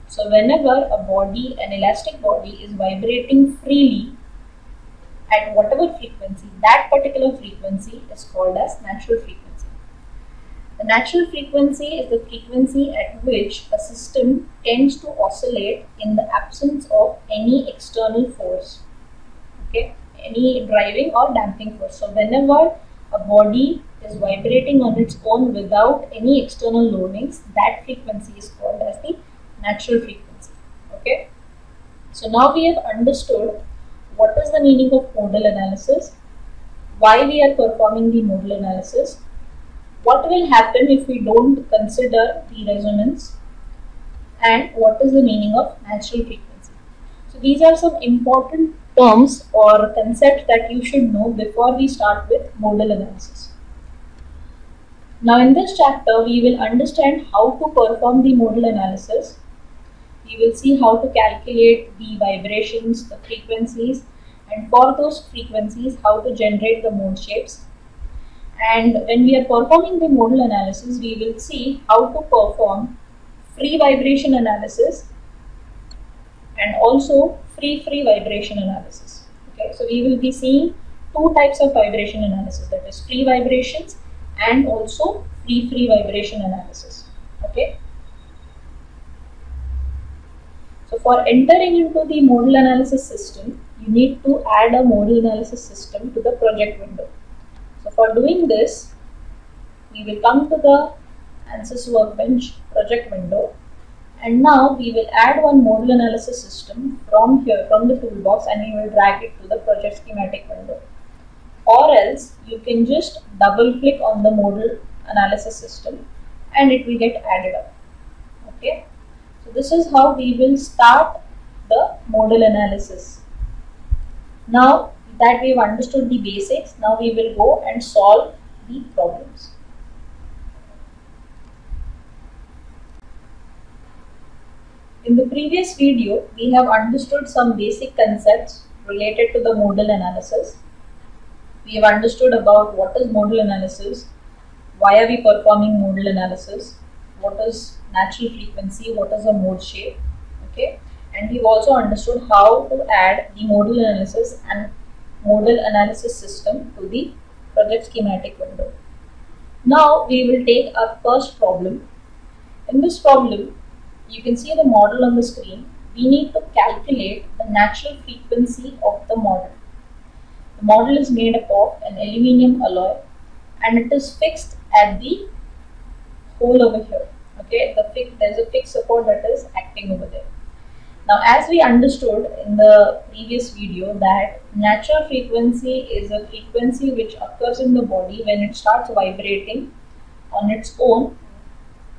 So whenever a body, an elastic body, is vibrating freely at whatever frequency, that particular frequency is called as natural frequency. The natural frequency is the frequency at which a system tends to oscillate in the absence of any external force, okay, any driving or damping force. So whenever a body is vibrating on its own without any external loadings, that frequency is called as the natural frequency. Okay. So now we have understood what is the meaning of modal analysis, why we are performing the modal analysis, what will happen if we don't consider the resonance, and what is the meaning of natural frequency. So these are some important terms or concepts that you should know before we start with modal analysis. Now in this chapter we will understand how to perform the modal analysis. We will see how to calculate the vibrations, the frequencies, and for those frequencies how to generate the mode shapes. And when we are performing the modal analysis, we will see how to perform free vibration analysis and also free vibration analysis. Okay, so we will be seeing two types of vibration analysis, that is free vibrations and also free vibration analysis. Okay. So for entering into the modal analysis system, you need to add a modal analysis system to the project window. So for doing this, we will come to the Ansys Workbench project window, and now we will add one modal analysis system from here, from the toolbox, and we will drag it to the project schematic window. Or else you can just double click on the modal analysis system and it will get added up. Okay. So this is how we will start the modal analysis. Now that we have understood the basics, now we will go and solve the problems. In the previous video, we have understood some basic concepts related to the modal analysis. We have understood about what is modal analysis, why are we performing modal analysis, what is natural frequency, what is a mode shape, okay, and we've also understood how to add the modal analysis and modal analysis system to the project schematic window. Now we will take our first problem. In this problem, you can see the model on the screen. We need to calculate the natural frequency of the model. The model is made up of an aluminium alloy and it is fixed at the hole over here. Okay, there is a fixed support that is acting over there. Now, as we understood in the previous video that natural frequency is a frequency which occurs in the body when it starts vibrating on its own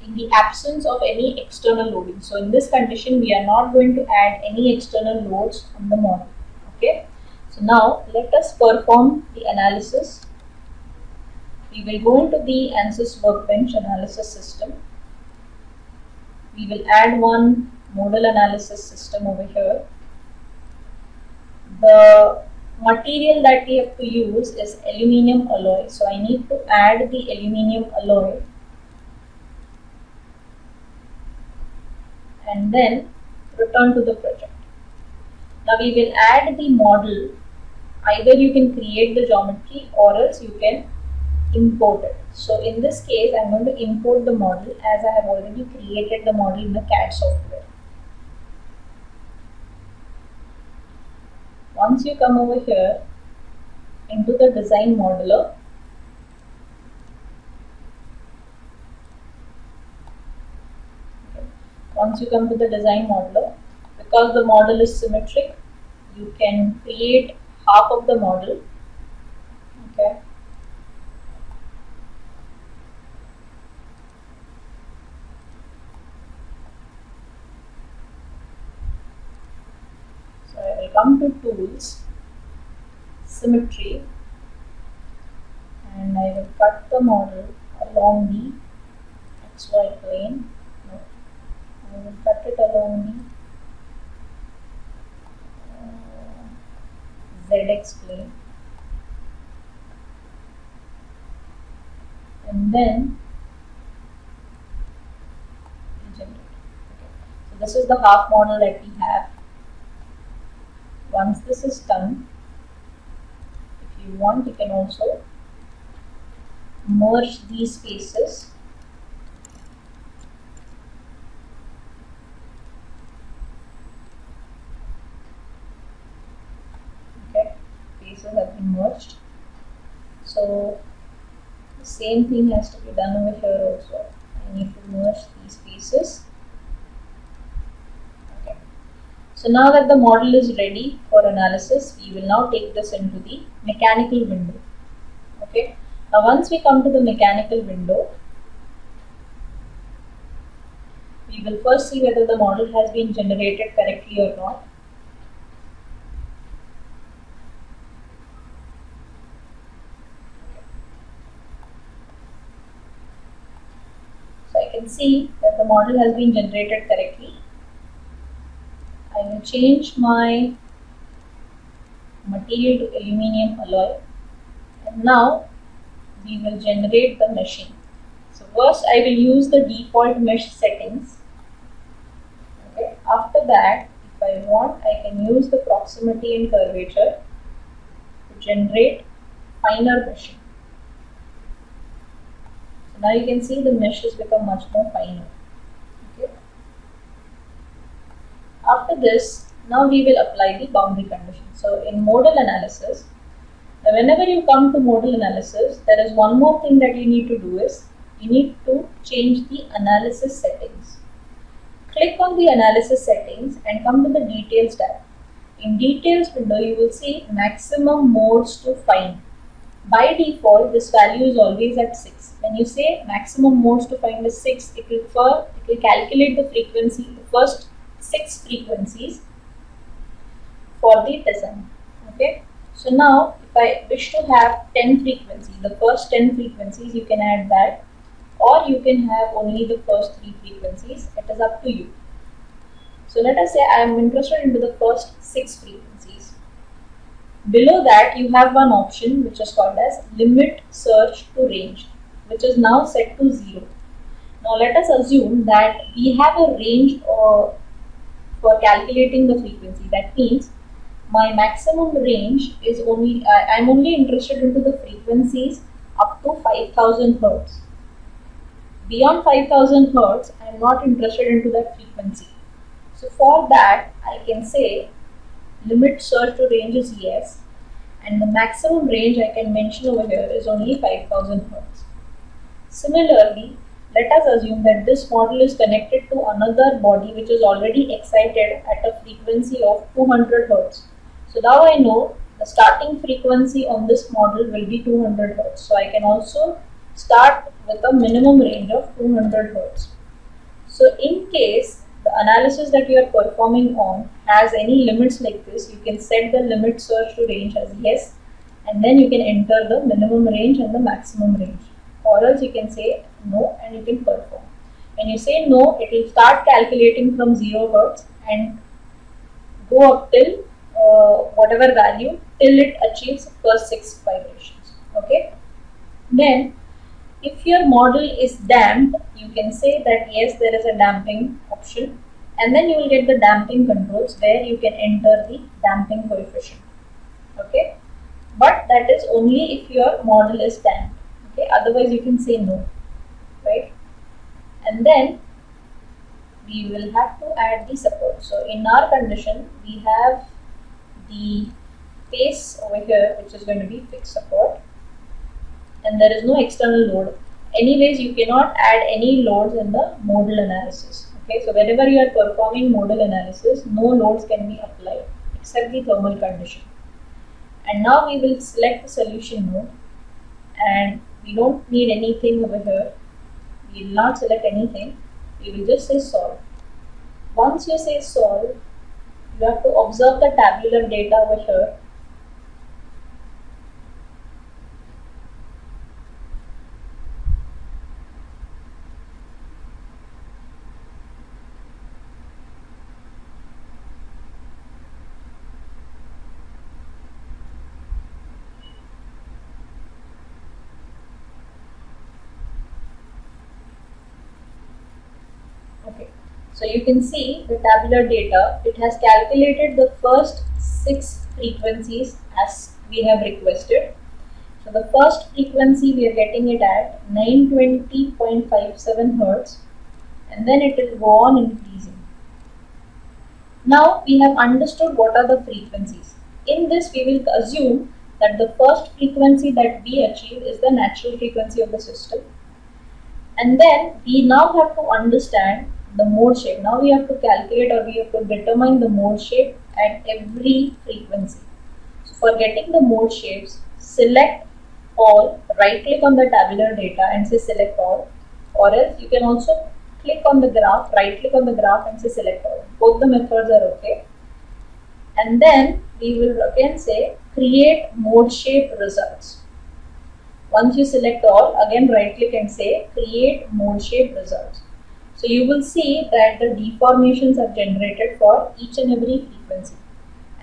in the absence of any external loading. So in this condition, we are not going to add any external loads on the model. Okay. So now let us perform the analysis. We will go into the Ansys Workbench analysis system. We will add one modal analysis system over here. The material that we have to use is aluminium alloy. So I need to add the aluminium alloy and then return to the project. Now we will add the model. Either you can create the geometry or else you can import it. So in this case, I am going to import the model as I have already created the model in the CAD software. Once you come over here into the design modeler, once you come to the design modeler, because the model is symmetric, you can create half of the model. Okay. come to Tools, Symmetry, and I will cut the model along the XY plane. No, I will cut it along the ZX plane, and then generate. Okay. So this is the half model that we have. Once this is done, if you want, you can also merge these faces. Okay, faces have been merged. So the same thing has to be done over here also. I need to merge these faces. Okay. So now that the model is ready for analysis, we will now take this into the mechanical window. Okay. Now once we come to the mechanical window, we will first see whether the model has been generated correctly or not. So I can see that the model has been generated correctly. I will change my material to aluminium alloy, and now we will generate the meshing. So first I will use the default mesh settings. Okay. After that, if I want, I can use the proximity and curvature to generate finer meshing. So now you can see the mesh has become much more finer. Okay. After this, now we will apply the boundary condition. So in modal analysis, whenever you come to modal analysis, there is one more thing that you need to do is, you need to change the analysis settings. Click on the analysis settings and come to the details tab. In details window, you will see maximum modes to find. By default, this value is always at 6. When you say maximum modes to find is 6, it will calculate the frequency, the first 6 frequencies for the design. Okay. So now if I wish to have 10 frequencies, the first 10 frequencies, you can add that, or you can have only the first 3 frequencies. It is up to you. So let us say I am interested into the first 6 frequencies. Below that you have one option which is called as limit search to range, which is now set to 0. Now let us assume that we have a range for calculating the frequency. That means my maximum range is only, I am only interested into the frequencies up to 5000 Hertz. Beyond 5000 Hertz, I am not interested into that frequency. So for that, I can say limit search to range is yes, and the maximum range I can mention over here is only 5000 Hertz. Similarly, let us assume that this model is connected to another body which is already excited at a frequency of 200 Hertz. So now I know the starting frequency on this model will be 200 Hertz. So I can also start with a minimum range of 200 Hertz. So in case the analysis that you are performing on has any limits like this, you can set the limit search to range as yes, and then you can enter the minimum range and the maximum range, or else you can say no and you can perform. When you say no, it will start calculating from 0 Hertz and go up till whatever value till it achieves first 6 vibrations. Okay. Then if your model is damped, you can say that yes, there is a damping option, and then you will get the damping controls where you can enter the damping coefficient. Okay, but that is only if your model is damped. Okay, otherwise you can say no, right? And then we will have to add the support. So in our condition, we have the face over here which is going to be fixed support, and there is no external load. Anyways, you cannot add any loads in the modal analysis. Okay, so whenever you are performing modal analysis, no loads can be applied except the thermal condition. And now we will select the solution node, and we don't need anything over here. We will not select anything. We will just say solve. Once you say solve, You have to observe the tabular data over here. Okay, so you can see the tabular data. It has calculated the first 6 frequencies as we have requested. So the first frequency we are getting it at 920.57 Hertz, and then it will go on increasing. Now we have understood what are the frequencies. In this we will assume that the first frequency that we achieve is the natural frequency of the system. And then we now have to understand the mode shape. Now we have to calculate, or we have to determine the mode shape at every frequency. So for getting the mode shapes, select all, right click on the tabular data and say select all, or else you can also click on the graph, right click on the graph and say select all. Both the methods are okay. And then we will again say create mode shape results. Once you select all, again right click and say create mode shape results. So you will see that the deformations are generated for each and every frequency.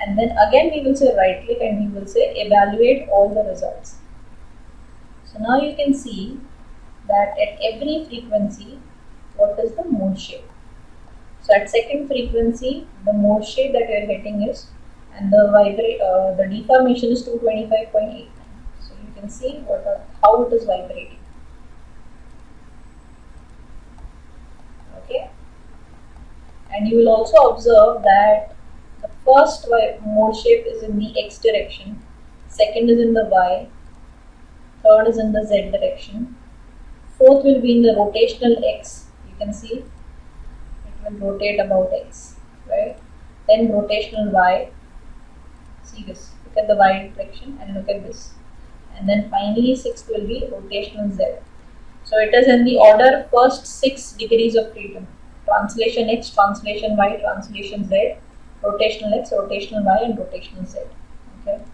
And then again we will say right click and we will say evaluate all the results. So now you can see that at every frequency what is the mode shape. So at second frequency the mode shape that we are getting is, and the deformation is 225.89. So you can see how it is vibrating. Okay, and you will also observe that the first mode shape is in the x direction, second is in the y, third is in the z direction, fourth will be in the rotational x. You can see it will rotate about x, right? Then rotational y. See this, look at the y direction and look at this. And then finally sixth will be rotational z. So it is in the order first 6 degrees of freedom: translation x, translation y, translation z, rotational x, rotational y, and rotational z. Okay.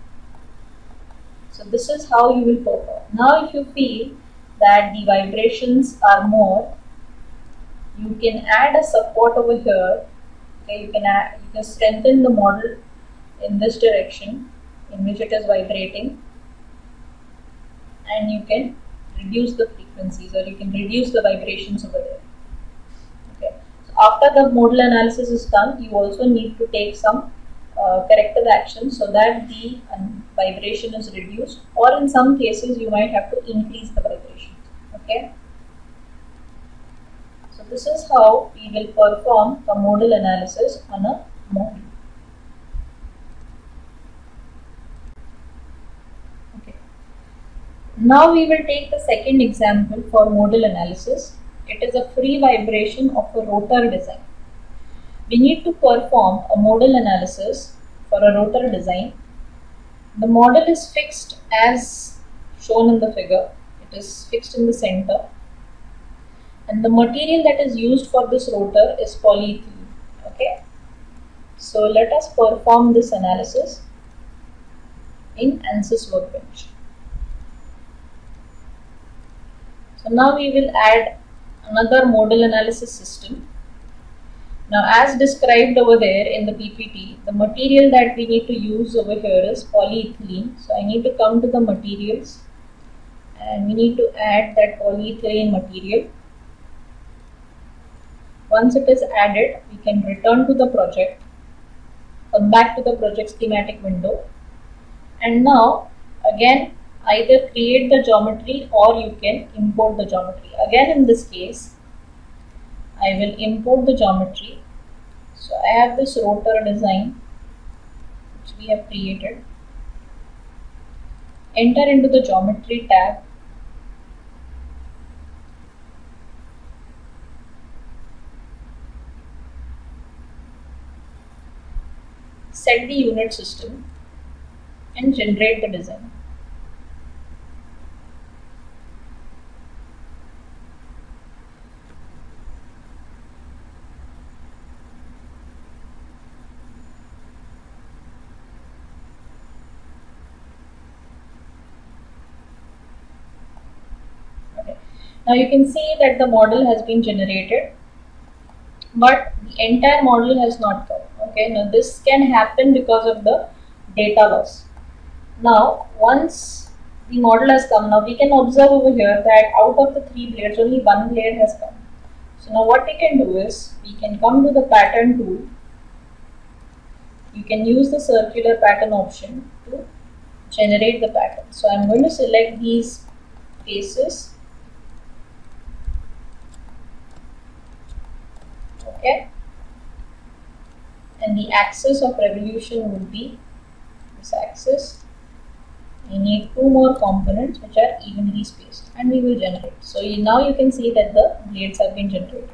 So this is how you will perform. Now if you feel that the vibrations are more, you can add a support over here. Okay, you can strengthen the model in this direction in which it is vibrating, and you can reduce the frequencies, or you can reduce the vibrations over there. Okay. So after the modal analysis is done, you also need to take some corrective action so that the vibration is reduced, or in some cases you might have to increase the vibration. Okay. So this is how we will perform a modal analysis on a model. Now we will take the second example for modal analysis. It is a free vibration of a rotor design. We need to perform a modal analysis for a rotor design. The model is fixed as shown in the figure. It is fixed in the center. And the material that is used for this rotor is polyethylene. Okay. So let us perform this analysis in Ansys Workbench. So now we will add another modal analysis system. Now as described over there in the PPT, the material that we need to use over here is polyethylene. So I need to come to the materials and we need to add that polyethylene material. Once it is added, we can return to the project, come back to the project schematic window, and now again either create the geometry or you can import the geometry. Again in this case, I will import the geometry. So I have this rotor design which we have created. Enter into the geometry tab. Set the unit system and generate the design. Now you can see that the model has been generated, but the entire model has not come. Okay, now this can happen because of the data loss. Now once the model has come, now we can observe over here that out of the 3 blades only 1 blade has come. So now what we can do is we can come to the pattern tool. You can use the circular pattern option to generate the pattern. So I'm going to select these faces. Okay, and the axis of revolution would be this axis. I need 2 more components which are evenly spaced, and we will generate. So now you can see that the blades have been generated.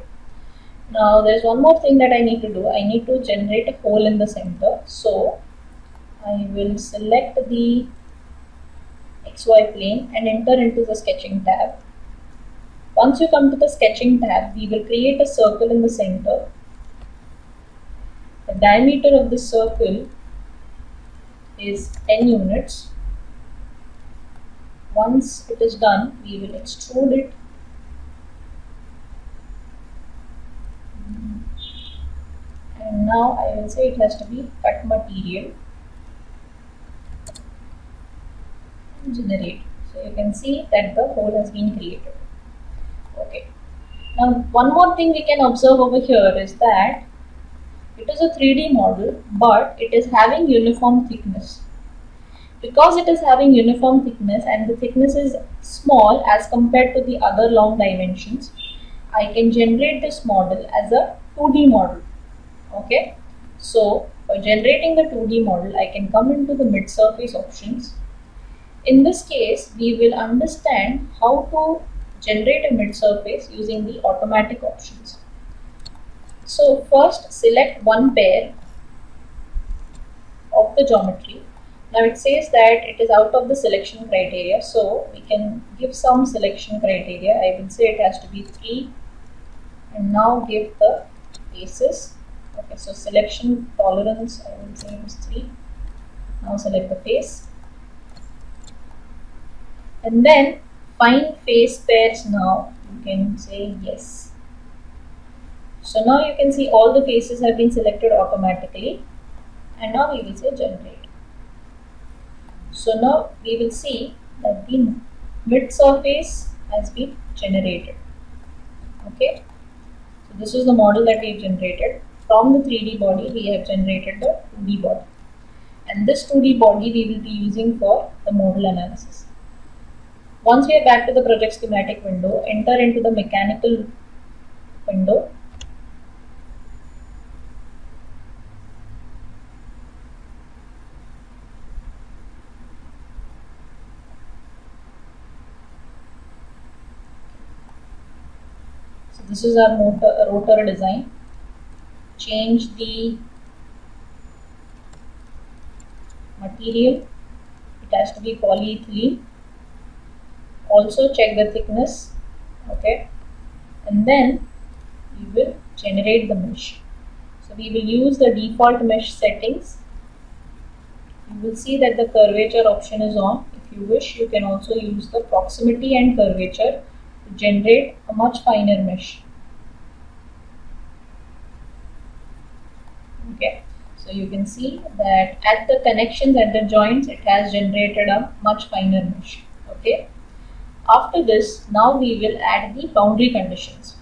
Now there's one more thing that I need to do. I need to generate a hole in the center. So I will select the XY plane and enter into the sketching tab. Once you come to the sketching tab, we will create a circle in the center. The diameter of the circle is 10 units. Once it is done, we will extrude it. And now I will say it has to be cut material. And generate. So you can see that the hole has been created. Okay. Now one more thing we can observe over here is that it is a 3D model, but it is having uniform thickness. Because it is having uniform thickness and the thickness is small as compared to the other long dimensions, I can generate this model as a 2D model. Okay, so for generating the 2D model, I can come into the mid surface options. In this case, we will understand how to generate a mid surface using the automatic options. So first select one pair of the geometry. Now it says that it is out of the selection criteria, so we can give some selection criteria. I will say it has to be 3, and now give the faces. Okay, so selection tolerance, I will say is 3. Now select the face, and then find face pairs. Now you can say yes. So now you can see all the faces have been selected automatically, and now we will say generate. So now we will see that the mid surface has been generated. Okay, so this is the model that we have generated. From the 3D body, we have generated the 2D body, and this 2D body we will be using for the model analysis. Once we are back to the project schematic window, enter into the mechanical window. So this is our rotor design. Change the material, it has to be polyethylene. Also check the thickness. Okay, and then we will generate the mesh. So we will use the default mesh settings. You will see that the curvature option is on. If you wish, you can also use the proximity and curvature to generate a much finer mesh. Okay, so you can see that at the connections at the joints, it has generated a much finer mesh. Okay, after this, now we will add the boundary conditions.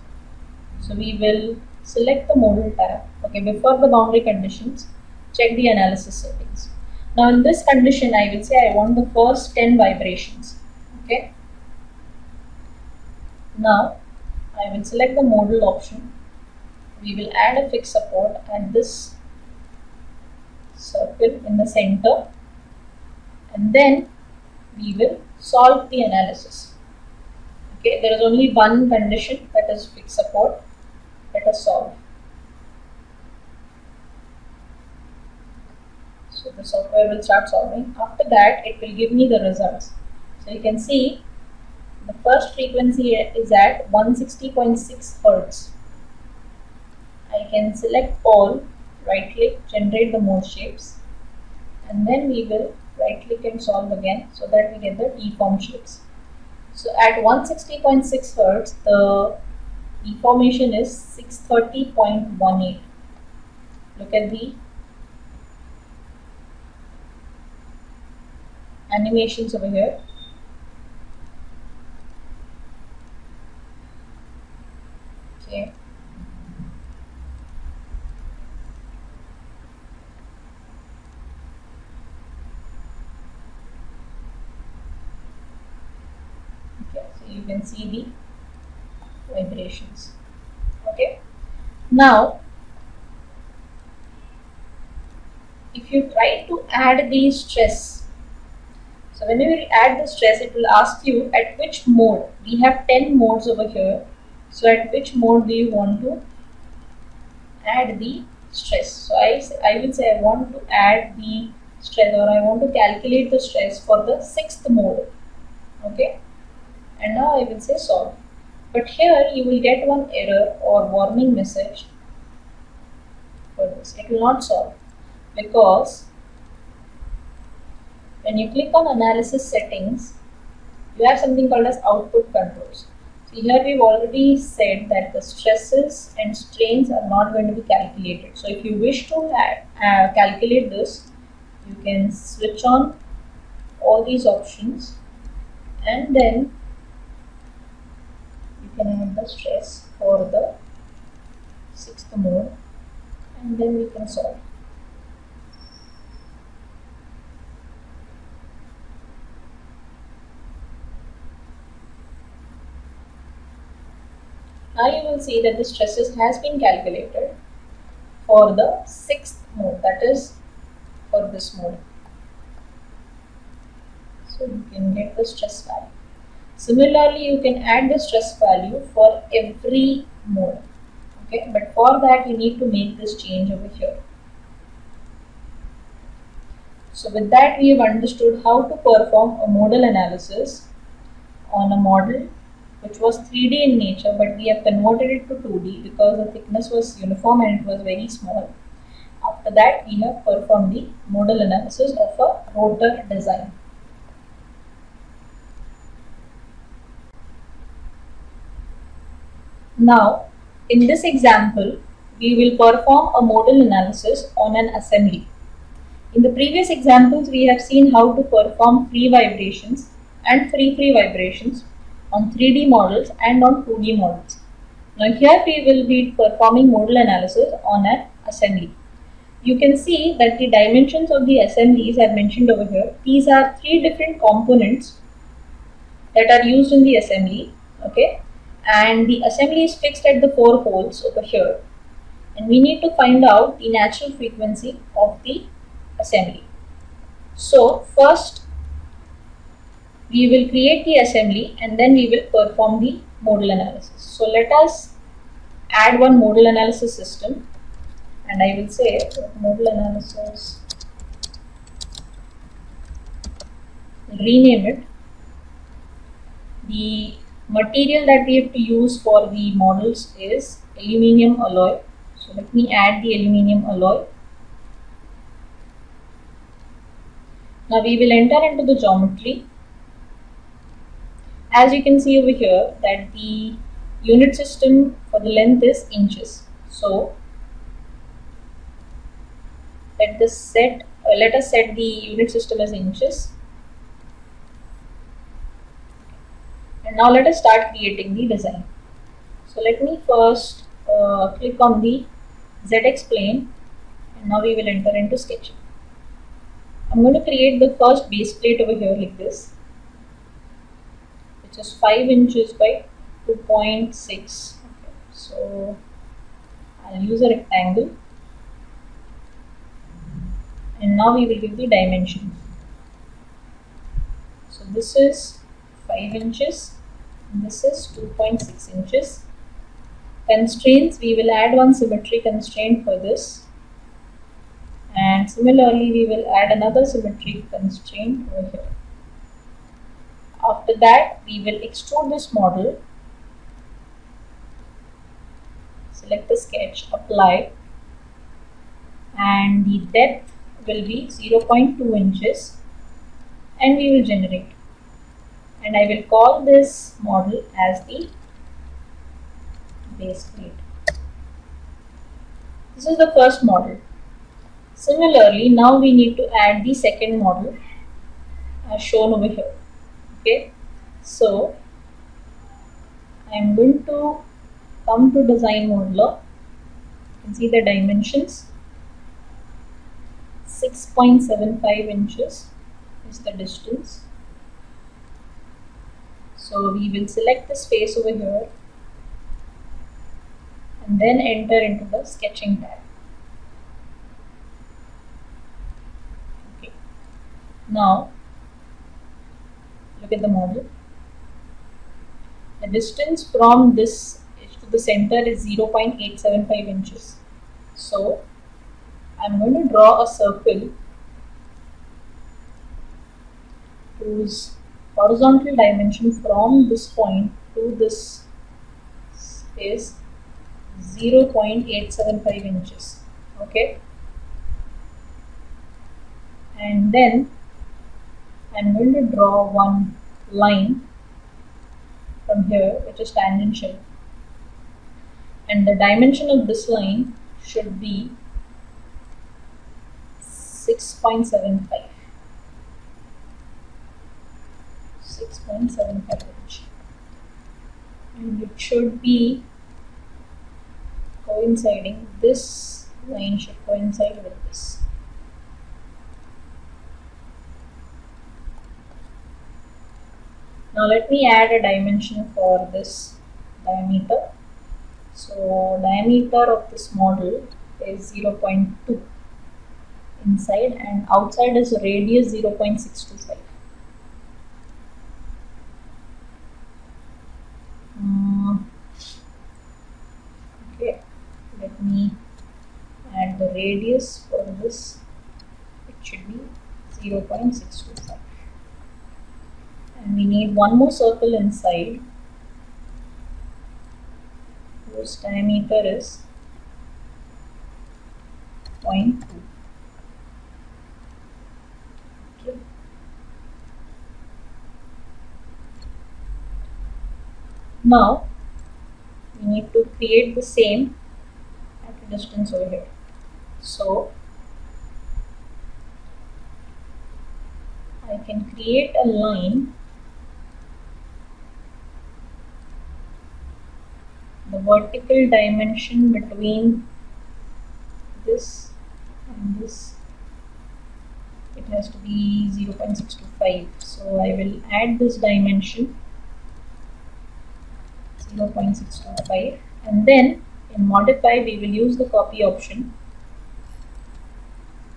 So we will select the model tab. Okay, before the boundary conditions, check the analysis settings. Now in this condition, I will say I want the first 10 vibrations. Okay, now I will select the model option. We will add a fixed support at this circle in the center, and then we will solve the analysis. Okay, there is only one condition, that is fixed support. Let us solve. So the software will start solving. After that, it will give me the results. So you can see the first frequency is at 160.6 Hertz. I can select all, right click, generate the mode shapes, and then we will right click and solve again so that we get the deformed shapes. So at 160.6 Hertz, the deformation is 630.18. Look at the animations over here. Okay. Okay, so you can see the vibrations. Okay. Now, if you try to add the stress, so whenever you add the stress, it will ask you at which mode. We have 10 modes over here. So at which mode do you want to add the stress? So I will say I want to add the stress, or I want to calculate the stress for the 6th mode. Okay. And now I will say solve. But here you will get one error or warning message for this. It will not solve, because when you click on analysis settings, you have something called as output controls. So here we've already said that the stresses and strains are not going to be calculated. So if you wish to calculate this, you can switch on all these options, and then you can add the stress for the 6th mode, and then we can solve. Now you will see that the stresses has been calculated for the 6th mode, that is for this mode. So you can get the stress value. Similarly, you can add the stress value for every mode. Okay, but for that you need to make this change over here. So with that, we have understood how to perform a modal analysis on a model which was 3D in nature, but we have converted it to 2D because the thickness was uniform and it was very small. After that, we have performed the modal analysis of a rotor design. Now, in this example, we will perform a modal analysis on an assembly. In the previous examples, we have seen how to perform free vibrations and free vibrations on 3D models and on 2D models. Now here we will be performing modal analysis on an assembly. You can see that the dimensions of the assemblies are mentioned over here. These are 3 different components that are used in the assembly. Okay, and the assembly is fixed at the 4 holes over here, and we need to find out the natural frequency of the assembly. So first we will create the assembly, and then we will perform the modal analysis. So let us add one modal analysis system, and I will say modal analysis, rename it. The material that we have to use for the models is aluminium alloy. So let me add the aluminium alloy. Now we will enter into the geometry. As you can see over here that the unit system for the length is inches. So let us set the unit system as inches. And now let us start creating the design. So let me first click on the ZX plane, and now we will enter into sketching. I'm going to create the first base plate over here like this, which is 5 inches by 2.6. Okay. So I'll use a rectangle, and now we will give the dimension. So this is 5 inches, and this is 2.6 inches. Constraints, we will add one symmetry constraint for this, and similarly we will add another symmetry constraint over here. After that, we will extrude this model, select the sketch, apply, and the depth will be 0.2 inches, and we will generate. and I will call this model as the base plate. This is the first model. Similarly, now we need to add the second model as shown over here. Okay, so I am going to come to design modeler. You can see the dimensions. 6.75 inches is the distance. So we will select this face over here and then enter into the sketching tab. Okay. Now look at the model. The distance from this edge to the center is 0.875 inches. So I'm going to draw a circle whose horizontal dimension from this point to this is 0.875 inches. Okay, and then I'm going to draw one line from here which is tangential, and the dimension of this line should be 6.75 inch, and it should be coinciding. This line should coincide with this. Now let me add a dimension for this diameter. So diameter of this model is 0.2 inside, and outside is radius 0.625. Okay, let me add the radius for this. It should be 0.625, and we need one more circle inside whose diameter is 0.2. Okay. Now we need to create the same at a distance over here. So I can create a line. The vertical dimension between this and this, it has to be 0.625. So I will add this dimension 0.625, and then in modify we will use the copy option.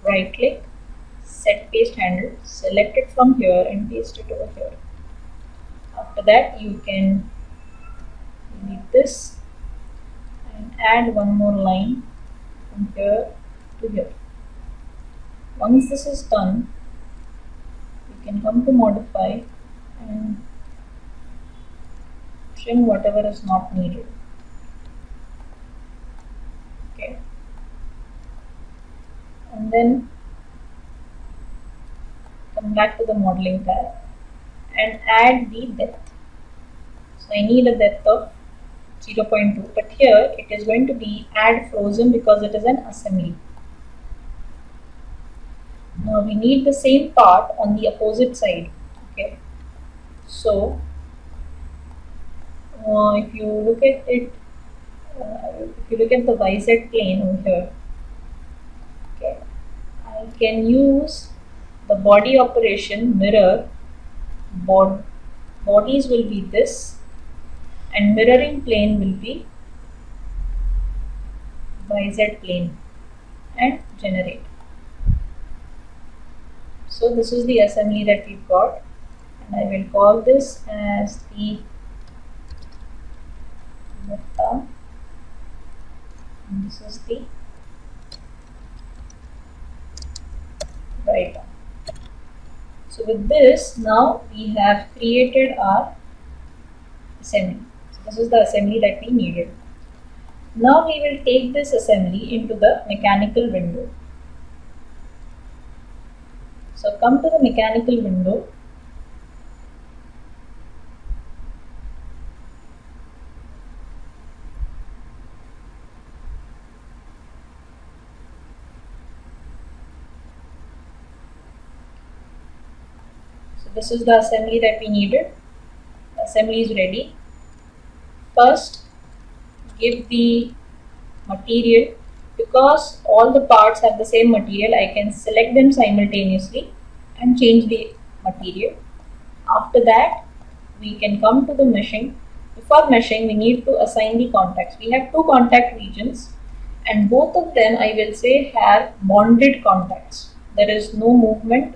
Right click, set paste handle, select it from here and paste it over here. After that you can delete this and add one more line from here to here. Once this is done, you can come to modify and trim whatever is not needed. Okay, and then come back to the modeling tab and add the depth. So I need a depth of 0.2, but here it is going to be add frozen because it is an assembly. Now we need the same part on the opposite side. Okay, so if you look at it, if you look at the YZ plane over here, okay, I can use the body operation mirror. Bodies will be this, and mirroring plane will be YZ plane, and generate. So this is the assembly that we've got, and I will call this as the left arm, and this is the right arm. So with this, now we have created our assembly. So this is the assembly that we needed. Now we will take this assembly into the mechanical window. So come to the mechanical window this is the assembly that we needed. The assembly is ready. First, give the material. Because all the parts have the same material, I can select them simultaneously and change the material. After that, we can come to the meshing. Before meshing, we need to assign the contacts. We have two contact regions, and both of them, I will say, have bonded contacts. There is no movement.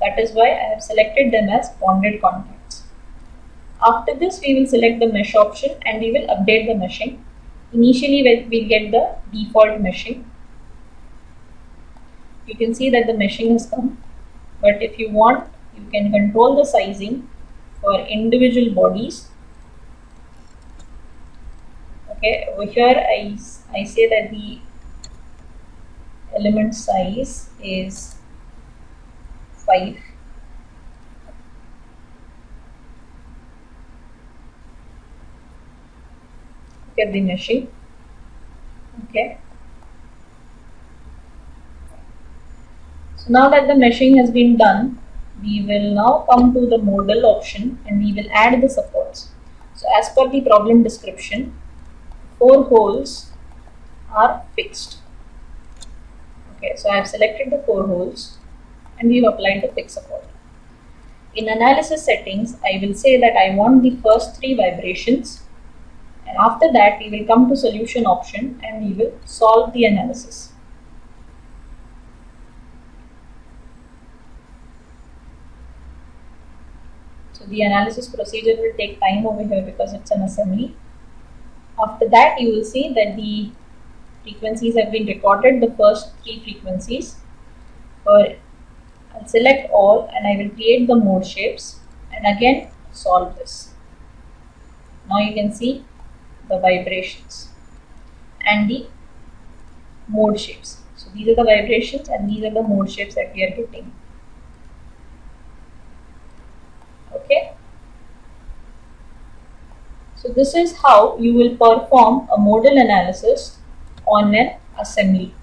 That is why I have selected them as bonded contacts. After this, we will select the mesh option and we will update the meshing. Initially, we'll get the default meshing. You can see that the meshing has come, but if you want, you can control the sizing for individual bodies. Okay, over here I say that the element size is 5. Look at the meshing. Okay. So now that the meshing has been done, we will now come to the model option and we will add the supports. So as per the problem description, 4 holes are fixed. Okay, so I have selected the 4 holes and we have applied the fixed support. In analysis settings, I will say that I want the first 3 vibrations, and after that we will come to solution option and we will solve the analysis. So the analysis procedure will take time over here because it's an assembly. After that, you will see that the frequencies have been recorded, the first 3 frequencies. I'll select all and I will create the mode shapes and again solve this. Now you can see the vibrations and the mode shapes. So these are the vibrations and these are the mode shapes that we are getting. Okay. So this is how you will perform a modal analysis on an assembly.